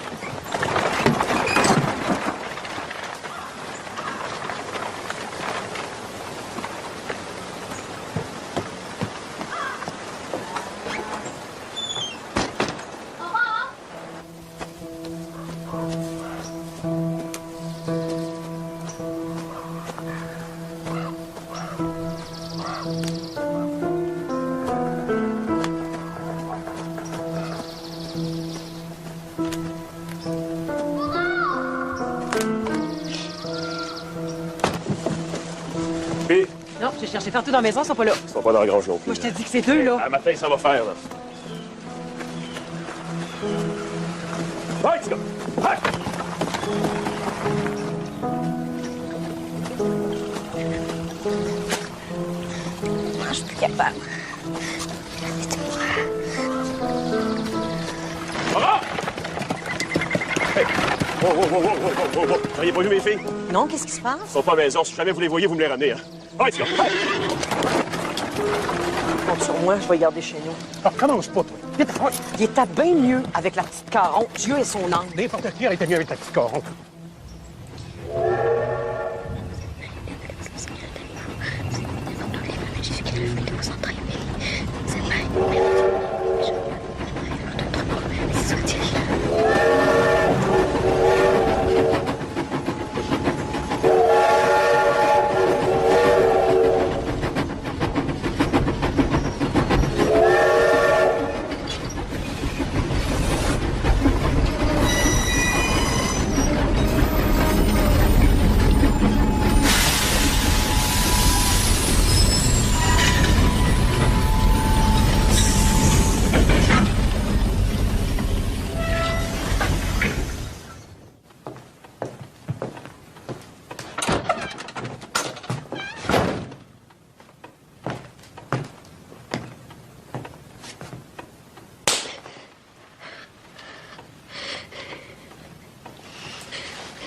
Non, j'ai cherché partout dans la maison, ils sont pas là. Ils sont pas dans la grange non plus. Moi, je te dis que c'est deux, là. À matin, ça va faire, là. Ouais, tu gars! Ouais! Non, je suis plus capable. Aurore! Hey! Oh, oh, oh, oh, oh, oh, oh! Vous n'auriez pas vu mes filles? Non, qu'est-ce qui se passe? Ils sont pas à la maison. Si jamais vous les voyez, vous me les ramenez, hein. Ouais, tu gars! Ouais! Compte sur moi, je vais y garder chez nous. Ah, commence pas, toi. Vite, ouais. Il était bien mieux avec la petite Caron. Dieu et son âme. N'importe qui aurait été mieux avec ta petite Caron.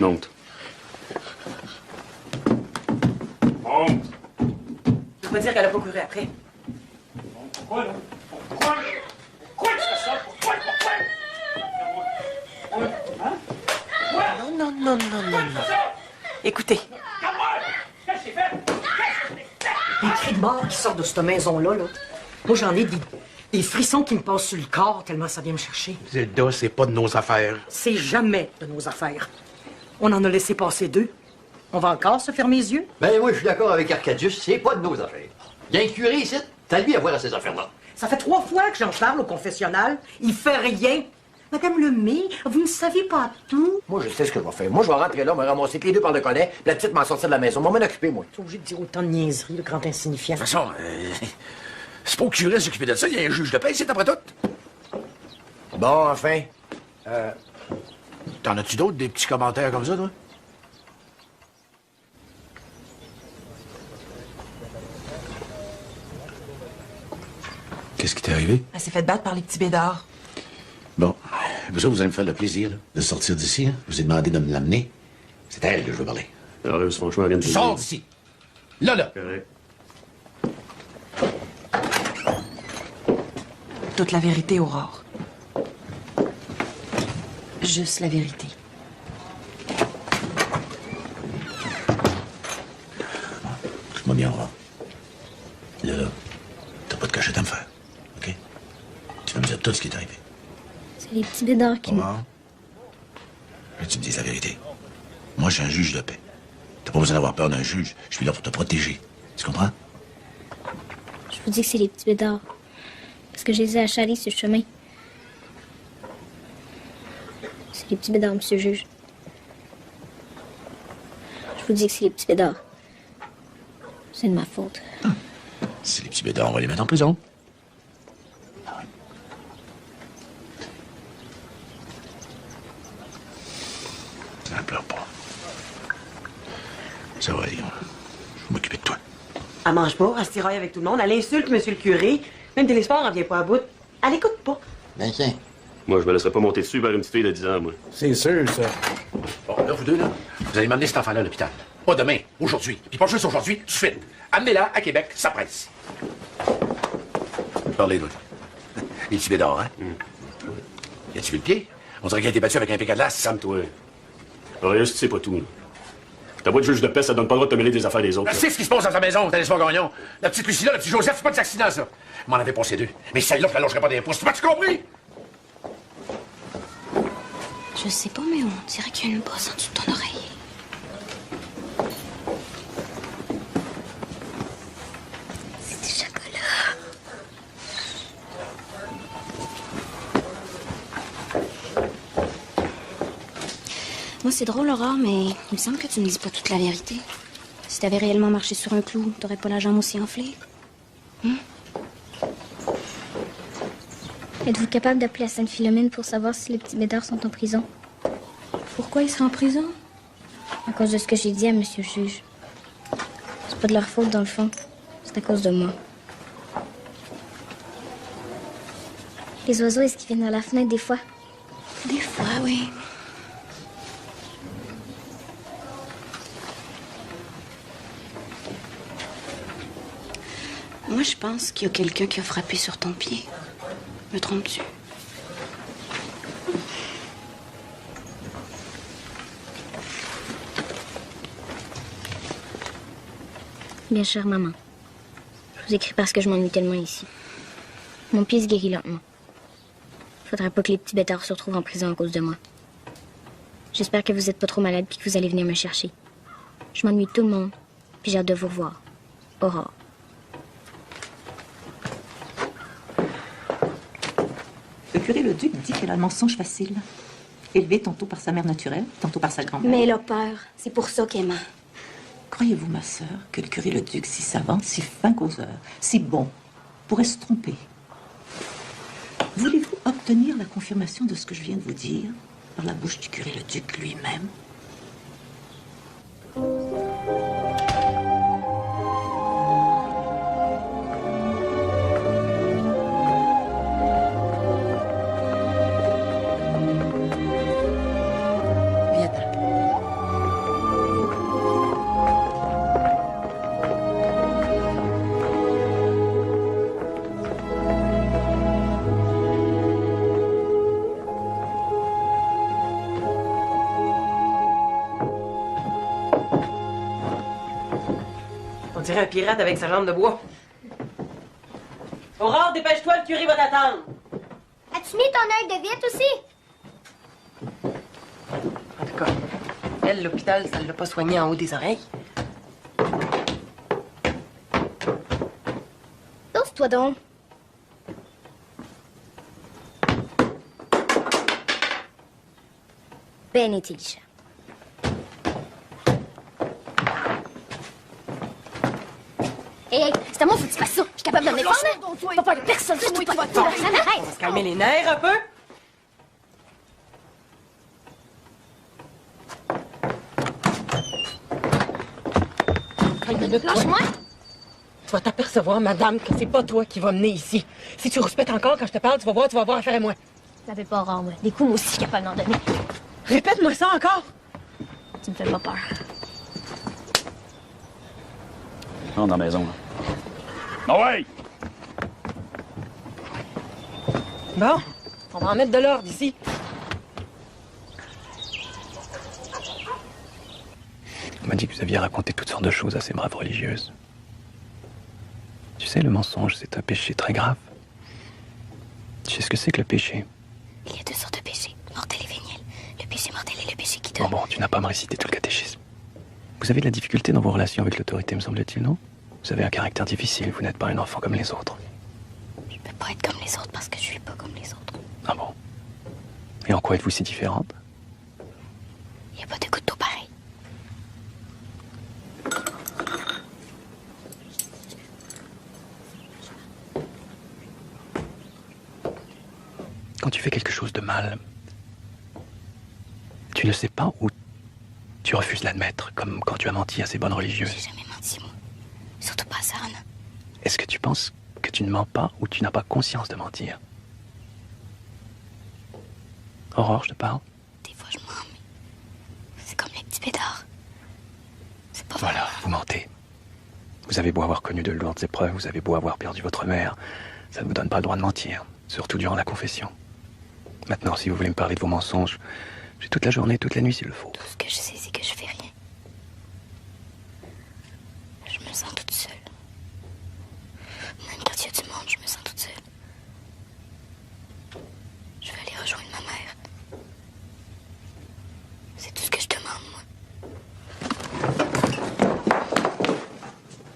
Monte. Monte. Je veux pas dire qu'elle a pas couru après. Pourquoi, là? Pourquoi? Pourquoi tu fais ça? Pourquoi? Hein? Non, non, non, non, non, non. Écoutez. Qu'est-ce que j'ai fait? Les cris de mort qui sortent de cette maison-là, là. Moi, j'en ai des frissons qui me passent sur le corps tellement ça vient me chercher. Zelda, c'est pas de nos affaires. C'est jamais de nos affaires. On en a laissé passer deux. On va encore se fermer les yeux? Ben oui, je suis d'accord avec Arcadius, c'est pas de nos affaires. Il y a un curé ici, t'as lui à voir à ces affaires-là. Ça fait 3 fois que j'en parle au confessionnal. Il fait rien. Madame Lemay, vous ne savez pas tout. Moi, je sais ce que je vais faire. Moi, je vais rentrer là, me ramasser que les deux par le collet, puis la petite m'en sortir de la maison. Moi, m'en occuper, moi. T'es obligé de dire autant de niaiseries, le grand insignifiant. De toute façon, c'est pas au curé de s'occuper de ça, il y a un juge de paix, c'est après tout. Bon, enfin. T'en as-tu d'autres, des petits commentaires comme ça, toi? Qu'est-ce qui t'est arrivé? Elle s'est fait battre par les petits bédards. Bon, vous allez me faire le plaisir là, de sortir d'ici. Hein? Je vous ai demandé de me l'amener. C'est à elle que je veux parler. Heureuse, franchement, rien de Sors d'ici! Là, là! Correct. Toute la vérité, Aurore. Juste la vérité. Écoute-moi bien, Aurore. Là, t'as pas de cachette à me faire. OK? Tu vas me dire tout ce qui est arrivé. C'est les petits bédards qui... Aurore, que tu me dises la vérité. Moi, je suis un juge de paix. T'as pas besoin d'avoir peur d'un juge. Je suis là pour te protéger. Tu comprends? Je vous dis que c'est les petits bédards. Parce que je les ai achalés sur le chemin. C'est les petits bédards, monsieur le juge. Je vous dis que c'est les petits bédards. C'est de ma faute. C'est les petits bédards, on va les mettre en prison. Ne pleure pas. Ça va aller. Je vais m'occuper de toi. Elle mange pas, elle se tiraille avec tout le monde, elle insulte monsieur le curé. Même Télésport en vient pas à bout. Elle écoute pas. Ben tiens, Moi, je me laisserais pas monter dessus par une petite fille de 10 ans, moi. C'est sûr, ça. Bon, là, vous deux, là, vous allez m'emmener cet enfant-là à l'hôpital. Pas demain, aujourd'hui. Puis pas juste aujourd'hui, tout de suite. Amenez-la à Québec, ça presse. Parlez, là. Il est d'or, hein? Y a-tu vu le pied? On dirait qu'il a été battu avec un pic à glace. Calme-toi. Juste, tu sais pas tout, là. Ta boîte de juge de paix, ça donne pas le droit de te mêler des affaires des autres. C'est ce qui se passe dans ta maison, t'as pas gagnon. La petite Lucilla, le petit Joseph, c'est pas des accidents, ça. Je m'en avais passé deux. Mais celle-là, je la longerai pas des pouces. Tu compris? Je sais pas, mais on dirait qu'il y a une bosse en dessous de ton oreille. C'est du chocolat. Moi, c'est drôle, Aurore, mais il me semble que tu me dis pas toute la vérité. Si t'avais réellement marché sur un clou, t'aurais pas la jambe aussi enflée. Êtes-vous capable d'appeler à Sainte-Philomène pour savoir si les petits bêtards sont en prison? Pourquoi ils seraient en prison? À cause de ce que j'ai dit à monsieur le juge. C'est pas de leur faute, dans le fond. C'est à cause de moi. Les oiseaux, est-ce qu'ils viennent à la fenêtre des fois? Des fois, oui. Moi, je pense qu'il y a quelqu'un qui a frappé sur ton pied. Me trompes-tu? Bien chère maman, je vous écris parce que je m'ennuie tellement ici. Mon pied se guérit lentement. Faudrait pas que les petits bêtards se retrouvent en prison à cause de moi. J'espère que vous êtes pas trop malade puis que vous allez venir me chercher. Je m'ennuie de tout le monde, puis j'ai hâte de vous revoir. Aurore. Le curé Leduc dit qu'elle a le mensonge facile. Élevée tantôt par sa mère naturelle, tantôt par sa grand-mère. Mais elle a peur. C'est pour ça qu'elle ment. Croyez-vous, ma sœur, que le curé Leduc, si savant, si fin causeur, si bon, pourrait se tromper? Voulez-vous obtenir la confirmation de ce que je viens de vous dire par la bouche du curé Leduc lui-même? On dirait un pirate avec sa jambe de bois. Aurore, dépêche-toi, le curé va t'attendre. As-tu mis ton œil de viette aussi? En tout cas, elle, l'hôpital, ça ne l'a pas soigné en haut des oreilles. Dose-toi donc. Ben intelligent. Hey, c'est à moi, faut que tu fasses ça. Je suis capable de me défendre. Pas peur de personne, c'est moi qui va te faire. On va se calmer les nerfs un peu. Lâche-moi. Tu vas t'apercevoir, madame, que c'est pas toi qui vas mener ici. Si tu rouspètes encore quand je te parle, tu vas voir affaire à moi. Ça fait pas rare, moi. Des coups, moi aussi, je suis capable d'en donner. Répète-moi ça encore. Tu me fais pas peur. Rentre dans la maison. Ah ouais! Bon, on va en mettre de l'ordre ici. On m'a dit que vous aviez raconté toutes sortes de choses à ces braves religieuses. Tu sais, le mensonge, c'est un péché très grave. Tu sais ce que c'est que le péché? Il y a deux sortes de péchés, mortel et véniel. Le péché mortel et le péché qui Bon, tu n'as pas à me réciter tout le catéchisme. Vous avez de la difficulté dans vos relations avec l'autorité, me semble-t-il, non? Vous avez un caractère difficile, vous n'êtes pas un enfant comme les autres. Je peux pas être comme les autres parce que je suis pas comme les autres. Ah bon? Et en quoi êtes-vous si différente? Il n'y a pas de couteau pareil. Quand tu fais quelque chose de mal, tu ne sais pas ou tu refuses l'admettre, comme quand tu as menti à ces bonnes religieuses. J'ai jamais menti, moi. Surtout pas à ça, Anna. Est-ce que tu penses que tu ne mens pas ou tu n'as pas conscience de mentir? Aurore, je te parle. Des fois, je mens, mais c'est comme les petits pédards. C'est pas Voilà, vraiment. vous mentez. Vous avez beau avoir connu de lourdes épreuves, vous avez beau avoir perdu votre mère, ça ne vous donne pas le droit de mentir, surtout durant la confession. Maintenant, si vous voulez me parler de vos mensonges, j'ai toute la journée, toute la nuit s'il le faut. Tout ce que je sais, c'est que je fais rien. Je me sens toute seule. Même quand il y a du monde, je me sens toute seule. Je vais aller rejoindre ma mère. C'est tout ce que je demande, moi.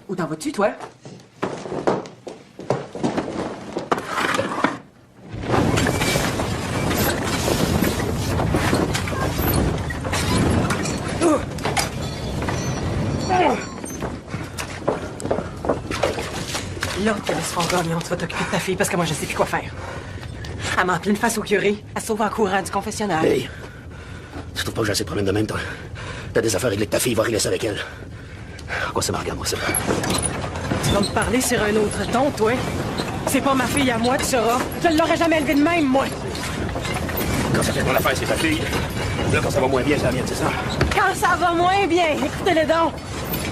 Où t'en vas-tu, toi? Là, te laisse faire Gagnon, tu vas t'occuper de ta fille parce que moi, je sais plus quoi faire. Elle m'a en pleine face au curé. Elle se sauve en courant du confessionnal. Hey, tu trouves pas que j'ai assez de problèmes de même temps? T'as des affaires à régler avec ta fille, va régler ça avec elle. À quoi ça me regarde, moi, ça? Tu vas me parler sur un autre ton, toi? C'est pas ma fille à moi, tu sauras. Je ne l'aurais jamais élevée de même, moi. Quand ça fait mon affaire, c'est ta fille. Là, quand ça va moins bien, c'est la mienne, c'est ça? Quand ça va moins bien, écoutez-les donc.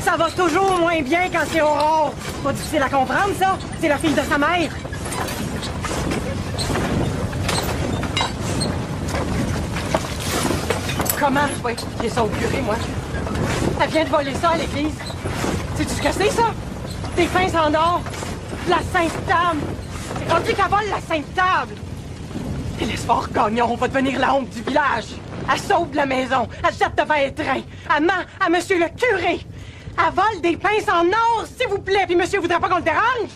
Ça va toujours moins bien quand c'est Aurore. Pas difficile à comprendre, ça. C'est la fille de sa mère. Comment je vais expliquer ça au curé, moi? Elle vient de voler ça à l'église. Sais-tu ce que c'est, ça? Des pinces en or. La Sainte Table. C'est rendu qu'elle vole la Sainte Table. Et laisse fort Gagnon, on va devenir la honte du village. Elle sauve de la maison. Elle jette devant les trains. Elle ment à monsieur le curé. Elle vole des pinces en or, s'il vous plaît. Puis monsieur voudrait pas qu'on le dérange?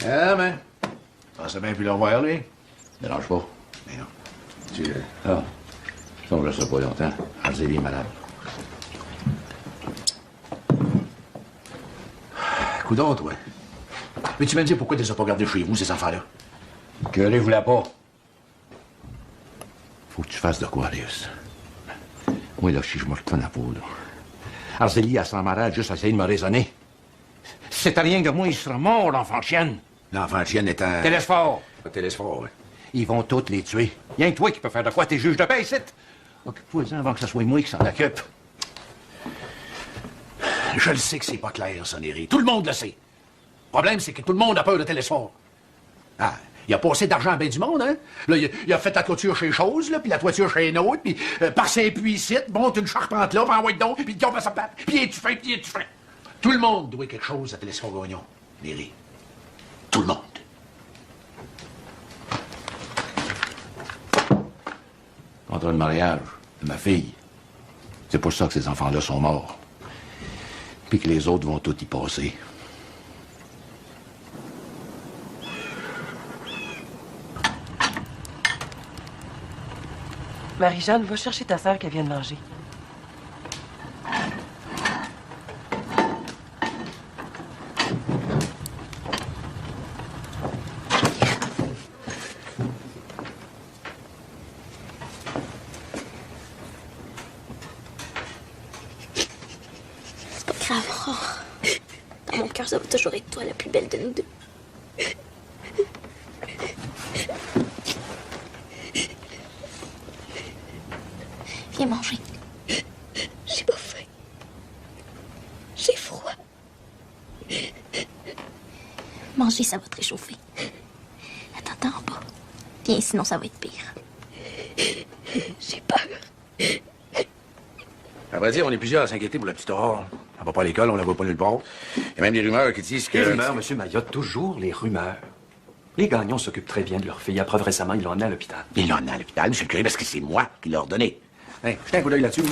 Ah, ben. Pensais bien plus le revoir, lui. Dérange pas. Mais non. Tu. Ah. Ça, on ne restera pas longtemps. Arzélie est malade. Coudon, toi. Mais tu me dis pourquoi tu les as pas gardés chez vous, ces enfants-là? Le curé voulait pas. Faut que tu fasses de quoi, Arius. Moi, là, si je me retourne la peau, là. Arzélie, elle s'en malade juste à essayer de me raisonner. Si c'était rien de moi, il serait mort, l'enfant chienne. L'enfant chienne est un... Télésphore. Télésphore, oui. Ils vont tous les tuer. Rien que toi qui peux faire de quoi, t'es juge de paix, ici. Occupe-toi-en avant que ce soit moi qui s'en occupe. Je le sais que c'est pas clair, ça, Néry. Tout le monde le sait. Le problème, c'est que tout le monde a peur de Télésphore. Ah, il a pas assez d'argent à bien du monde, hein? Là, il a fait la toiture chez Chose, là, puis la toiture chez un autre, puis par Saint-Puy ici, monte une charpente là, puis envoie donc, puis il tombe à sa patte, puis il est tout fin, puis il est tout fin. Tout le monde doit quelque chose à Télésphore Gagnon, Néry. Tout le monde. Contre le mariage de ma fille. C'est pour ça que ces enfants-là sont morts. Puis que les autres vont tout y passer. Marie-Jeanne, va chercher ta sœur qui vient de manger. cœur, ça va toujours être toi la plus belle de nous deux. Viens manger. J'ai pas faim. J'ai froid. Manger, ça va te réchauffer. Attends en bas. Viens, sinon ça va être pire. J'ai peur. À vrai dire, on est plusieurs à s'inquiéter pour la petite Aurore. Elle va pas à l'école, on la voit pas nulle part. Il y a même des rumeurs qui disent que... Les rumeurs, M. Mayotte, toujours les rumeurs. Les Gagnon s'occupent très bien de leur fille. À preuve, récemment, ils l'ont emmenée à l'hôpital. Ils l'ont emmenée à l'hôpital, M. le curé, parce que c'est moi qui l'ai ordonné. Hey, jetez un coup d'œil là-dessus.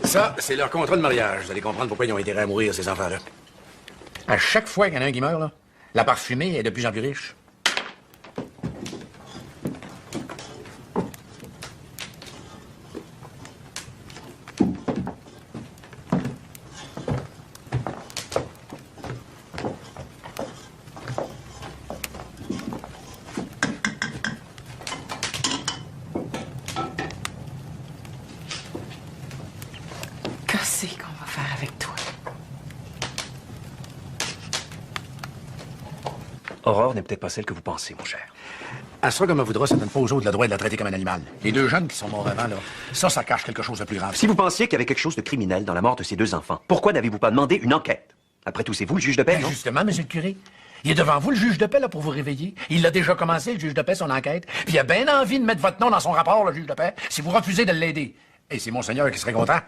Ça, c'est leur contrat de mariage. Vous allez comprendre pourquoi ils ont intérêt à mourir, ces enfants-là. À chaque fois qu'il y en a un qui meurt, là, la parfumée est de plus en plus riche. Qu'est-ce qu'on va faire avec toi? Aurore n'est peut-être pas celle que vous pensez, mon cher. À ça, comme elle voudra, ça donne pas aux autres le droit de la traiter comme un animal. Les deux jeunes qui sont morts avant, là, ça cache quelque chose de plus grave. Si vous pensiez qu'il y avait quelque chose de criminel dans la mort de ces deux enfants, pourquoi n'avez-vous pas demandé une enquête? Après tout, c'est vous le juge de paix, non? Justement, M. le curé. Il est devant vous, le juge de paix, là, pour vous réveiller. Il a déjà commencé, le juge de paix, son enquête. Puis il a bien envie de mettre votre nom dans son rapport, le juge de paix, si vous refusez de l'aider. Et c'est Monseigneur qui serait content.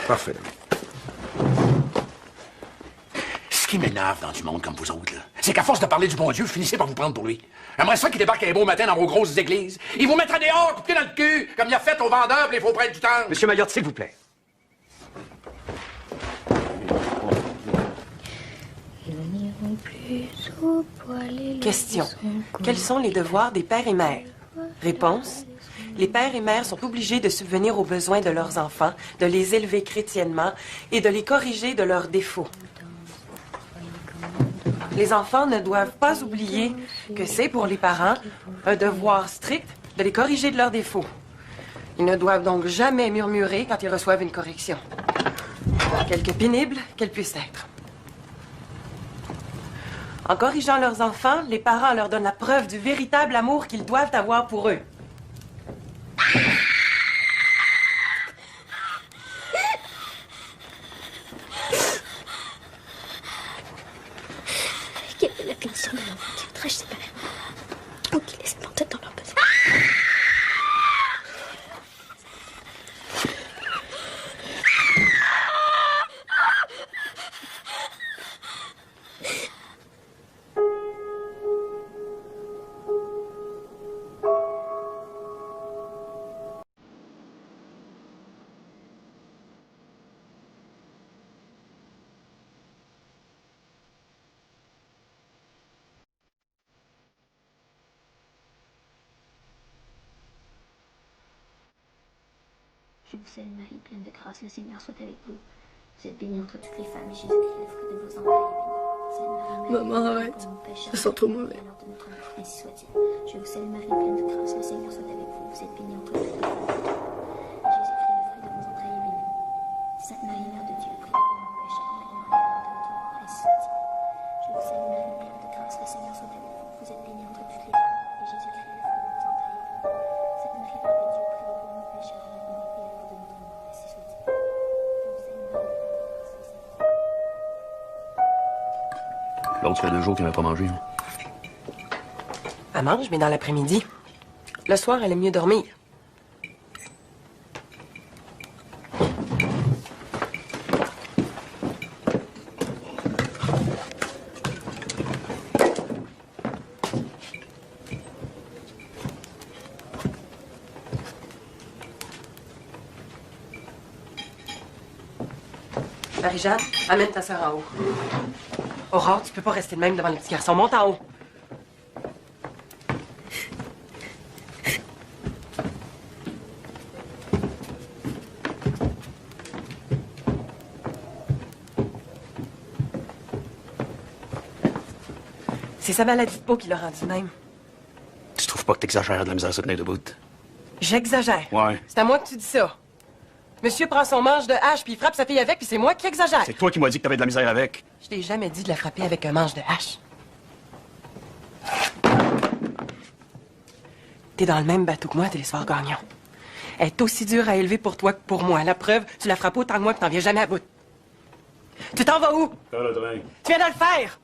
Parfait. Ce qui m'énerve dans du monde comme vous autres, là, c'est qu'à force de parler du bon Dieu, vous finissez par vous prendre pour lui. J'aimerais ça qu'il débarque un beau matin dans vos grosses églises. Il vous mettra dehors, coupé dans le cul, comme il a fait aux vendeurs et les faux prêtres du temple. Monsieur Mayotte, s'il vous plaît. Question. Quels sont les devoirs des pères et mères? Réponse. Les pères et mères sont obligés de subvenir aux besoins de leurs enfants, de les élever chrétiennement et de les corriger de leurs défauts. Les enfants ne doivent pas oublier que c'est pour les parents un devoir strict de les corriger de leurs défauts. Ils ne doivent donc jamais murmurer quand ils reçoivent une correction, quelque pénible qu'elle puisse être. En corrigeant leurs enfants, les parents leur donnent la preuve du véritable amour qu'ils doivent avoir pour eux. Quelle est la condition de l'enfant qui outrage ses parents ou qui laisse planter dans leurs besoins? Je vous salue Marie, pleine de grâce, le Seigneur soit avec vous. Vous êtes bénie entre toutes les femmes, et Jésus-Christ, le fruit de vos entrailles, est béni. Maman, arrête. Je sens trop mauvais. Ainsi soit-il. Je vous salue Marie, pleine de grâce, le Seigneur soit avec vous. Vous êtes bénie entre toutes les femmes, et Jésus-Christ, le fruit de vos entrailles, est béni. Sainte Marie, Mère de Dieu, priez pour nous pécheurs, maintenant et à l'heure de notre mort. Ainsi soit-il. Je vous salue Marie, pleine de grâce, le Seigneur soit avec vous. Vous êtes bénie entre toutes les femmes, et Jésus-Christ, le fruit de vos entrailles, est béni. Sainte Marie, Mère de Dieu, priez pour nous pécheurs, maintenant et à l'heure de notre mort. Ainsi soit-il. L'autre, ça fait 2 jours qu'il n'a pas mangé. Elle mange, mais dans l'après-midi. Le soir, elle aime mieux dormir. Marie-Jeanne, amène ta sœur en haut. Aurore, tu peux pas rester de même devant les petits garçons. Monte en haut. C'est sa maladie de peau qui l'a rendu de même. Tu trouves pas que t'exagères de la misère à se tenir debout? J'exagère. Ouais. C'est à moi que tu dis ça. Monsieur prend son manche de hache, puis il frappe sa fille avec, puis c'est moi qui exagère. C'est toi qui m'as dit que t'avais de la misère avec. Je t'ai jamais dit de la frapper avec un manche de hache. T'es dans le même bateau que moi, Télésphore Gagnon. Elle est aussi dure à élever pour toi que pour moi. La preuve, tu la frappes autant que moi, puis t'en viens jamais à bout. Tu t'en vas où? Faire le train. Tu viens de le faire!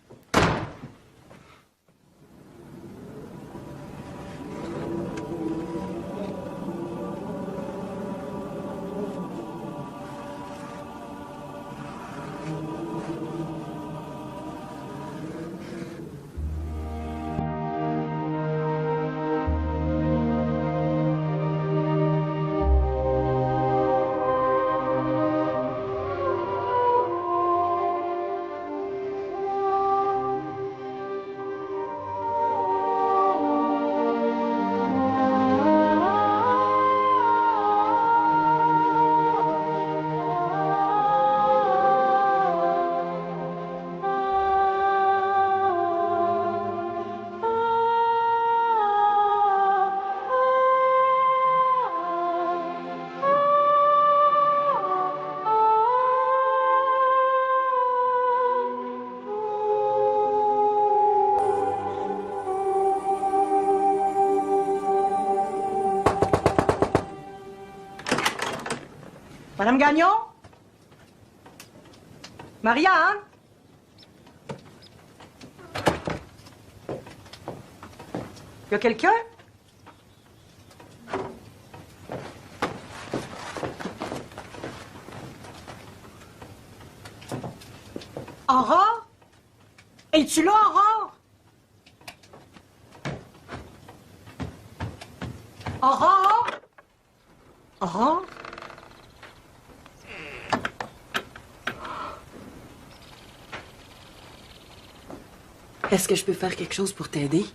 Madame Gagnon? Marianne? Y a quelqu'un? Aurore? Es-tu là, Aurore? Aurore? Aurore? Est-ce que je peux faire quelque chose pour t'aider?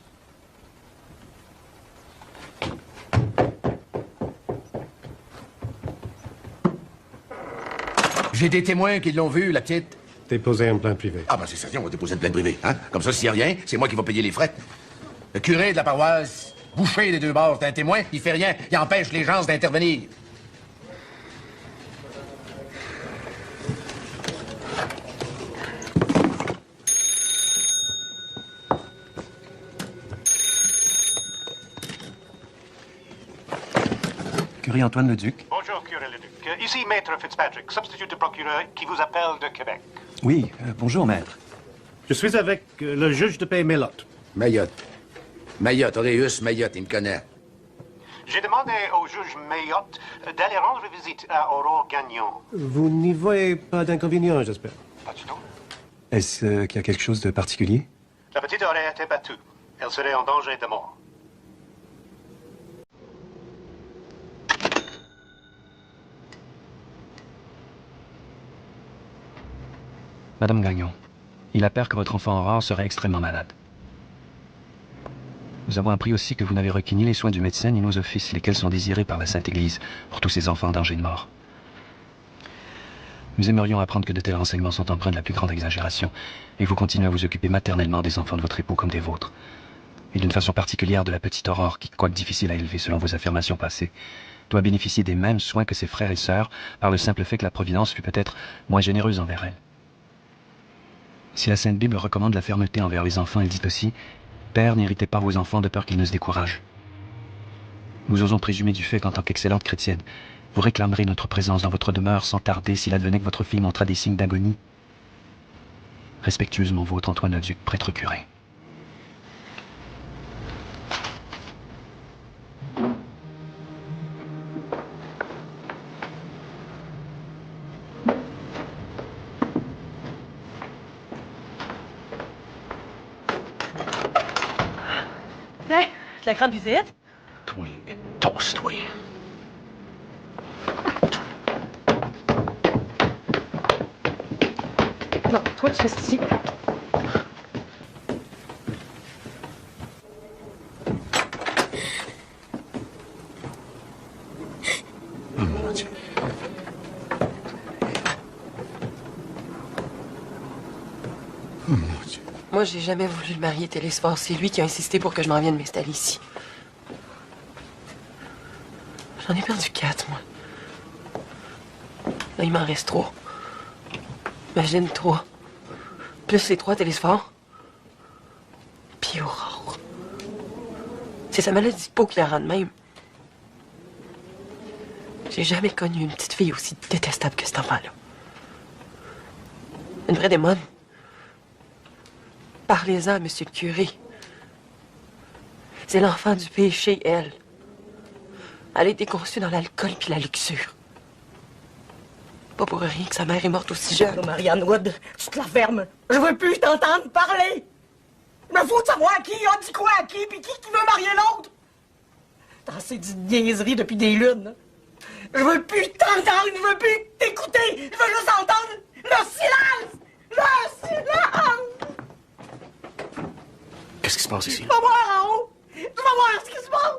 J'ai des témoins qui l'ont vu, la petite. Déposer une plainte privée. Ah, ben c'est certain, on va déposer une plainte privée, hein? Comme ça, s'il n'y a rien, c'est moi qui vais payer les frais. Le curé de la paroisse, boucher des deux bords, c'est un témoin, il fait rien, il empêche les gens d'intervenir. Curé Antoine Leduc. Bonjour, curé Leduc. Ici, maître Fitzpatrick, substitut de procureur qui vous appelle de Québec. Oui, bonjour, maître. Je suis avec le juge de paix Mayotte. Mayotte, Auréus Mayotte, il me connaît. J'ai demandé au juge Mayotte d'aller rendre visite à Aurore Gagnon. Vous n'y voyez pas d'inconvénient, j'espère. Pas du tout. Est-ce qu'il y a quelque chose de particulier? La petite aurait été battue. Elle serait en danger de mort. Madame Gagnon, il appert que votre enfant Aurore serait extrêmement malade. Nous avons appris aussi que vous n'avez requis ni les soins du médecin ni nos offices, lesquels sont désirés par la Sainte Église pour tous ces enfants en danger de mort. Nous aimerions apprendre que de tels renseignements sont empreints de la plus grande exagération et que vous continuez à vous occuper maternellement des enfants de votre époux comme des vôtres. Et d'une façon particulière de la petite Aurore qui, quoique difficile à élever selon vos affirmations passées, doit bénéficier des mêmes soins que ses frères et sœurs par le simple fait que la Providence fut peut-être moins généreuse envers elle. Si la Sainte Bible recommande la fermeté envers les enfants, elle dit aussi « Père, n'héritez pas vos enfants de peur qu'ils ne se découragent. » Nous osons présumer du fait qu'en tant qu'excellente chrétienne, vous réclamerez notre présence dans votre demeure sans tarder s'il advenait que votre fille montra des signes d'agonie. Respectueusement vôtre, Antoine Leduc, prêtre curé. Tu la grande visite? Toi, tosse, toi. Non, toi, tu restes ici. Oh, mon Dieu. Oh, mon Dieu. Moi, j'ai jamais voulu le marier, Télésphore. C'est lui qui a insisté pour que je m'en vienne m'installer ici. J'en ai perdu 4, moi. Là, il m'en reste 3. Imagine 3. Plus les 3 télésphores. Puis Aurore. C'est sa maladie de peau qui la rend de même. J'ai jamais connu une petite fille aussi détestable que cet enfant-là. Une vraie démone. Parlez-en à monsieur le curé. C'est l'enfant du péché, elle. Elle a été conçue dans l'alcool puis la luxure. Pas pour rien que sa mère est morte aussi jeune. Oh, Marianne Wood, tu te la fermes. Je veux plus t'entendre parler. Il me faut savoir qui a dit quoi à qui, puis qui veut marier l'autre. T'as assez dit de niaiseries depuis des lunes. Je veux plus t'entendre, je veux plus t'écouter. Je veux juste entendre le silence. Le silence. Qu'est-ce qui se passe ici? Tu vas voir en haut. Tu vas voir ce qui se passe.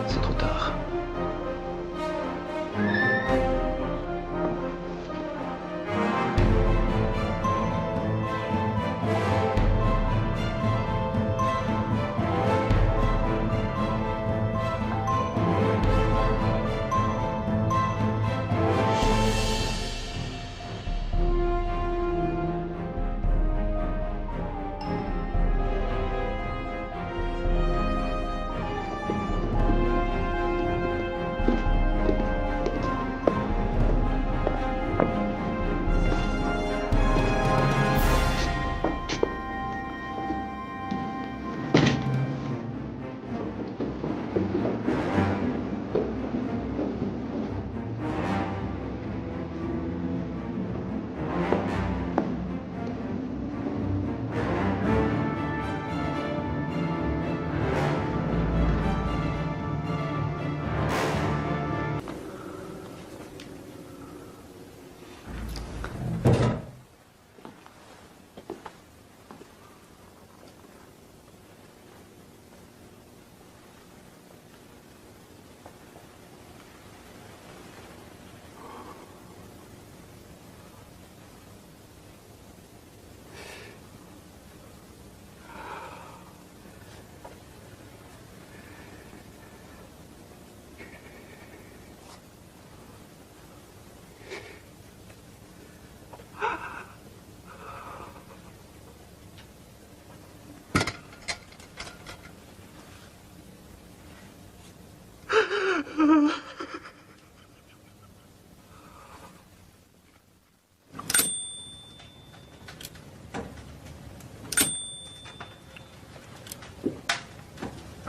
C'est trop tard.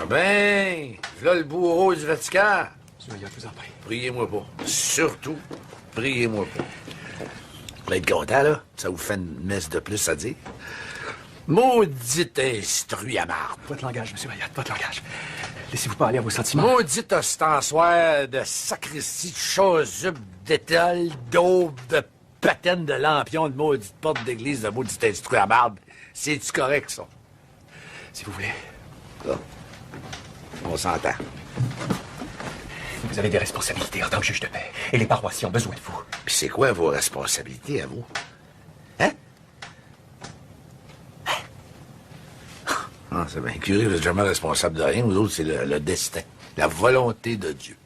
Ah ben, là le bourreau du Vatican. Monsieur Maillot, je vous en prie. Priez-moi pas. Surtout, priez-moi pas. Vous allez être content, là. Ça vous fait une messe de plus à dire. Maudit instruit à marde. Votre langage, monsieur Maillot, votre langage. Laissez-vous pas aller à vos sentiments. Maudit ostensoir de sacristie, de chasuble, d'étole, d'aube, de patène, de lampion, de maudite porte d'église, de maudit instruit à marde. C'est-tu correct, ça? Si vous voulez. Là. On s'entend. Vous avez des responsabilités en tant que juge de paix. Et les paroissiens ont besoin de vous. Puis c'est quoi vos responsabilités à vous? Hein? Ah, c'est bien curé, vous n'êtes jamais responsable de rien. Vous autres, c'est le destin, la volonté de Dieu.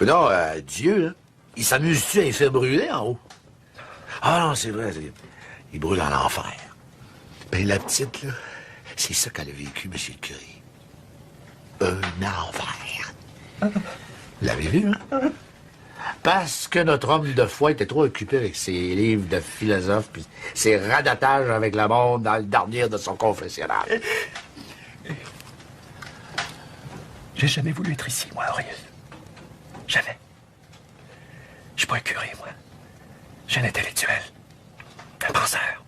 Non, Dieu, là, il s'amuse-tu à les faire brûler en haut? Ah non, c'est vrai, il brûle en enfer. Ben la petite, là, c'est ça qu'elle a vécu, monsieur le curé. Un enfer. Vous l'avez vu, hein? Parce que notre homme de foi était trop occupé avec ses livres de philosophe puis ses radatages avec le monde dans le dernier de son confessionnal. J'ai jamais voulu être ici, moi, Auréus. Jamais. Je suis pas un curé, moi. Je suis un intellectuel. Un penseur.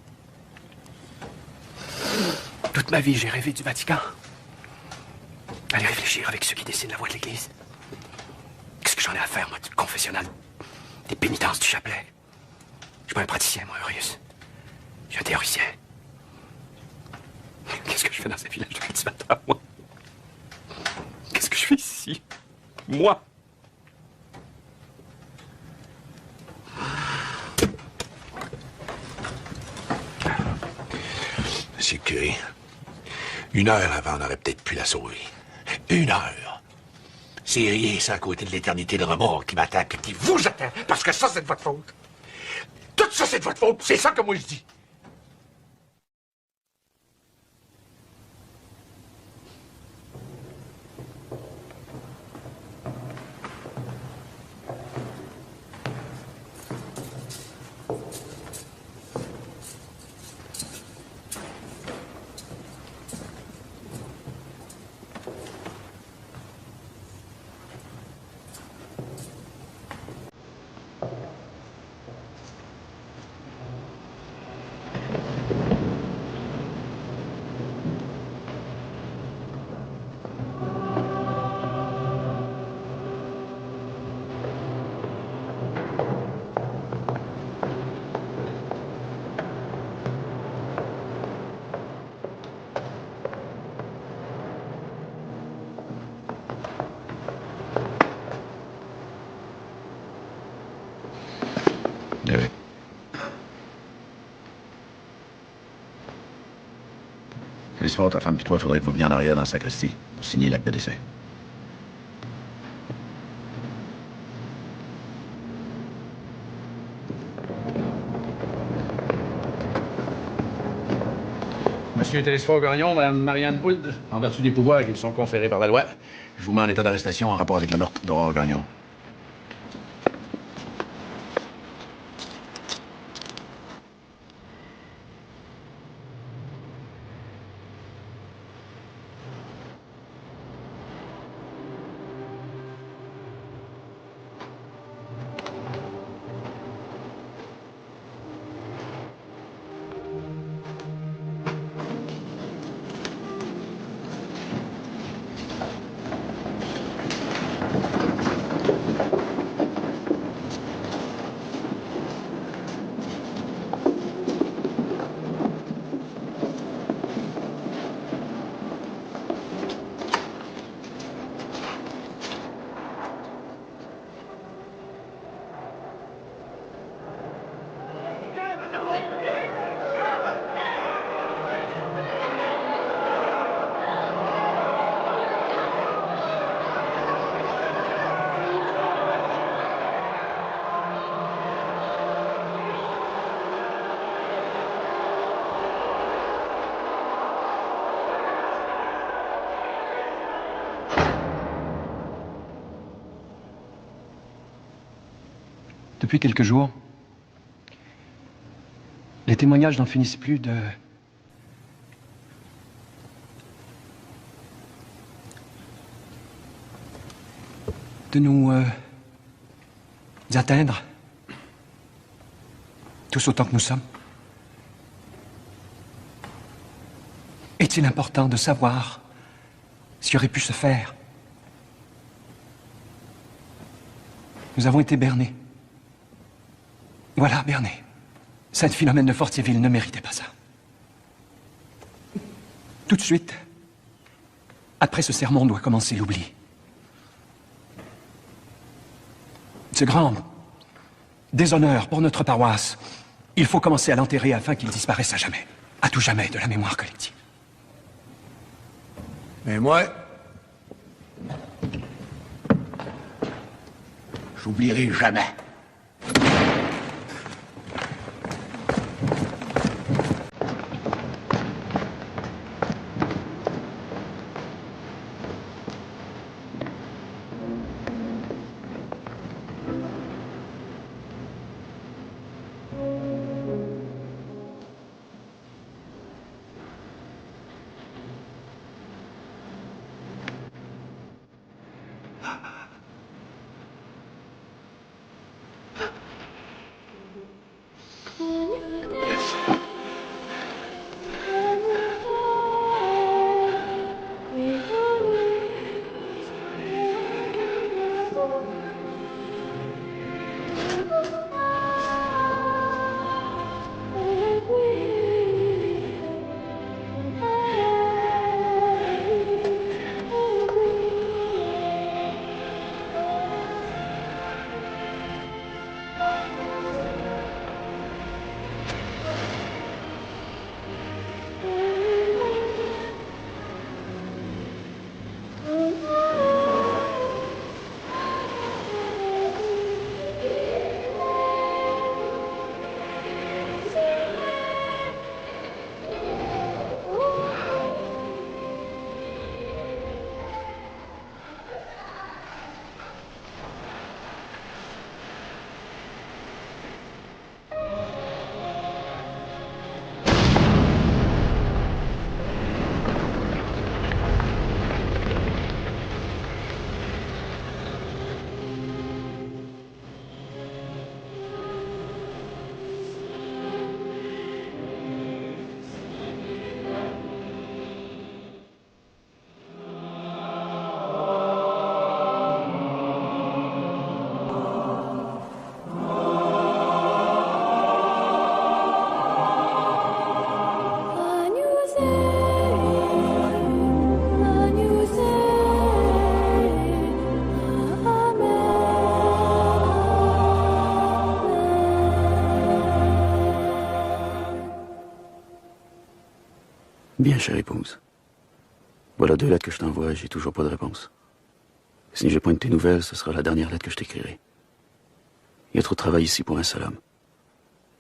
Toute ma vie, j'ai rêvé du Vatican. Aller réfléchir avec ceux qui dessinent la voie de l'Église. Qu'est-ce que j'en ai à faire, moi, du confessionnal, des pénitences du chapelet? Je suis pas un praticien, moi, Auréus. Je suis un théoricien. Qu'est-ce que je fais dans ce village depuis ce matin, moi? Qu'est-ce que je fais ici? Moi? Monsieur le curé, 1 heure avant, on aurait peut-être pu la sauver. 1 heure. C'est rien, ça, à côté de l'éternité de remords qui m'attaque et qui vous attend, parce que ça, c'est de votre faute. Tout ça, c'est de votre faute, c'est ça que moi je dis. Oui. L'histoire, ta femme et toi, faudrait que vous veniez en arrière dans la sacristie pour signer l'acte de décès. Monsieur Télesphore Gagnon, Madame Marianne Pould, en vertu des pouvoirs qui lui sont conférés par la loi, je vous mets en état d'arrestation en rapport avec le meurtre d'Aurore Gagnon. Depuis quelques jours, les témoignages n'en finissent plus de nous atteindre, tous autant que nous sommes. Est-il important de savoir ce qui aurait pu se faire? Nous avons été bernés. Voilà, bernés. Sainte Philomène de Fortierville ne méritait pas ça. Tout de suite, après ce sermon, doit commencer l'oubli. Ce grand déshonneur pour notre paroisse, il faut commencer à l'enterrer afin qu'il disparaisse à jamais, à tout jamais de la mémoire collective. Mais moi, j'oublierai jamais. Bien, chère épouse. Voilà 2 lettres que je t'envoie et j'ai toujours pas de réponse. Si j'ai point de tes nouvelles, ce sera la dernière lettre que je t'écrirai. Il y a trop de travail ici pour un seul homme.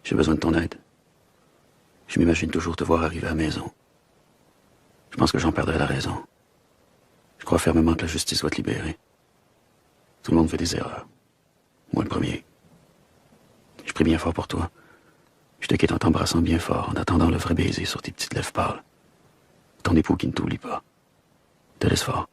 J'ai besoin de ton aide. Je m'imagine toujours te voir arriver à la maison. Je pense que j'en perdrai la raison. Je crois fermement que la justice doit te libérer. Tout le monde fait des erreurs. Moi le premier. Je prie bien fort pour toi. Je te quitte en t'embrassant bien fort, en attendant le vrai baiser sur tes petites lèvres pâles. Ton époux qui ne t'oublie pas. Te laisse fort.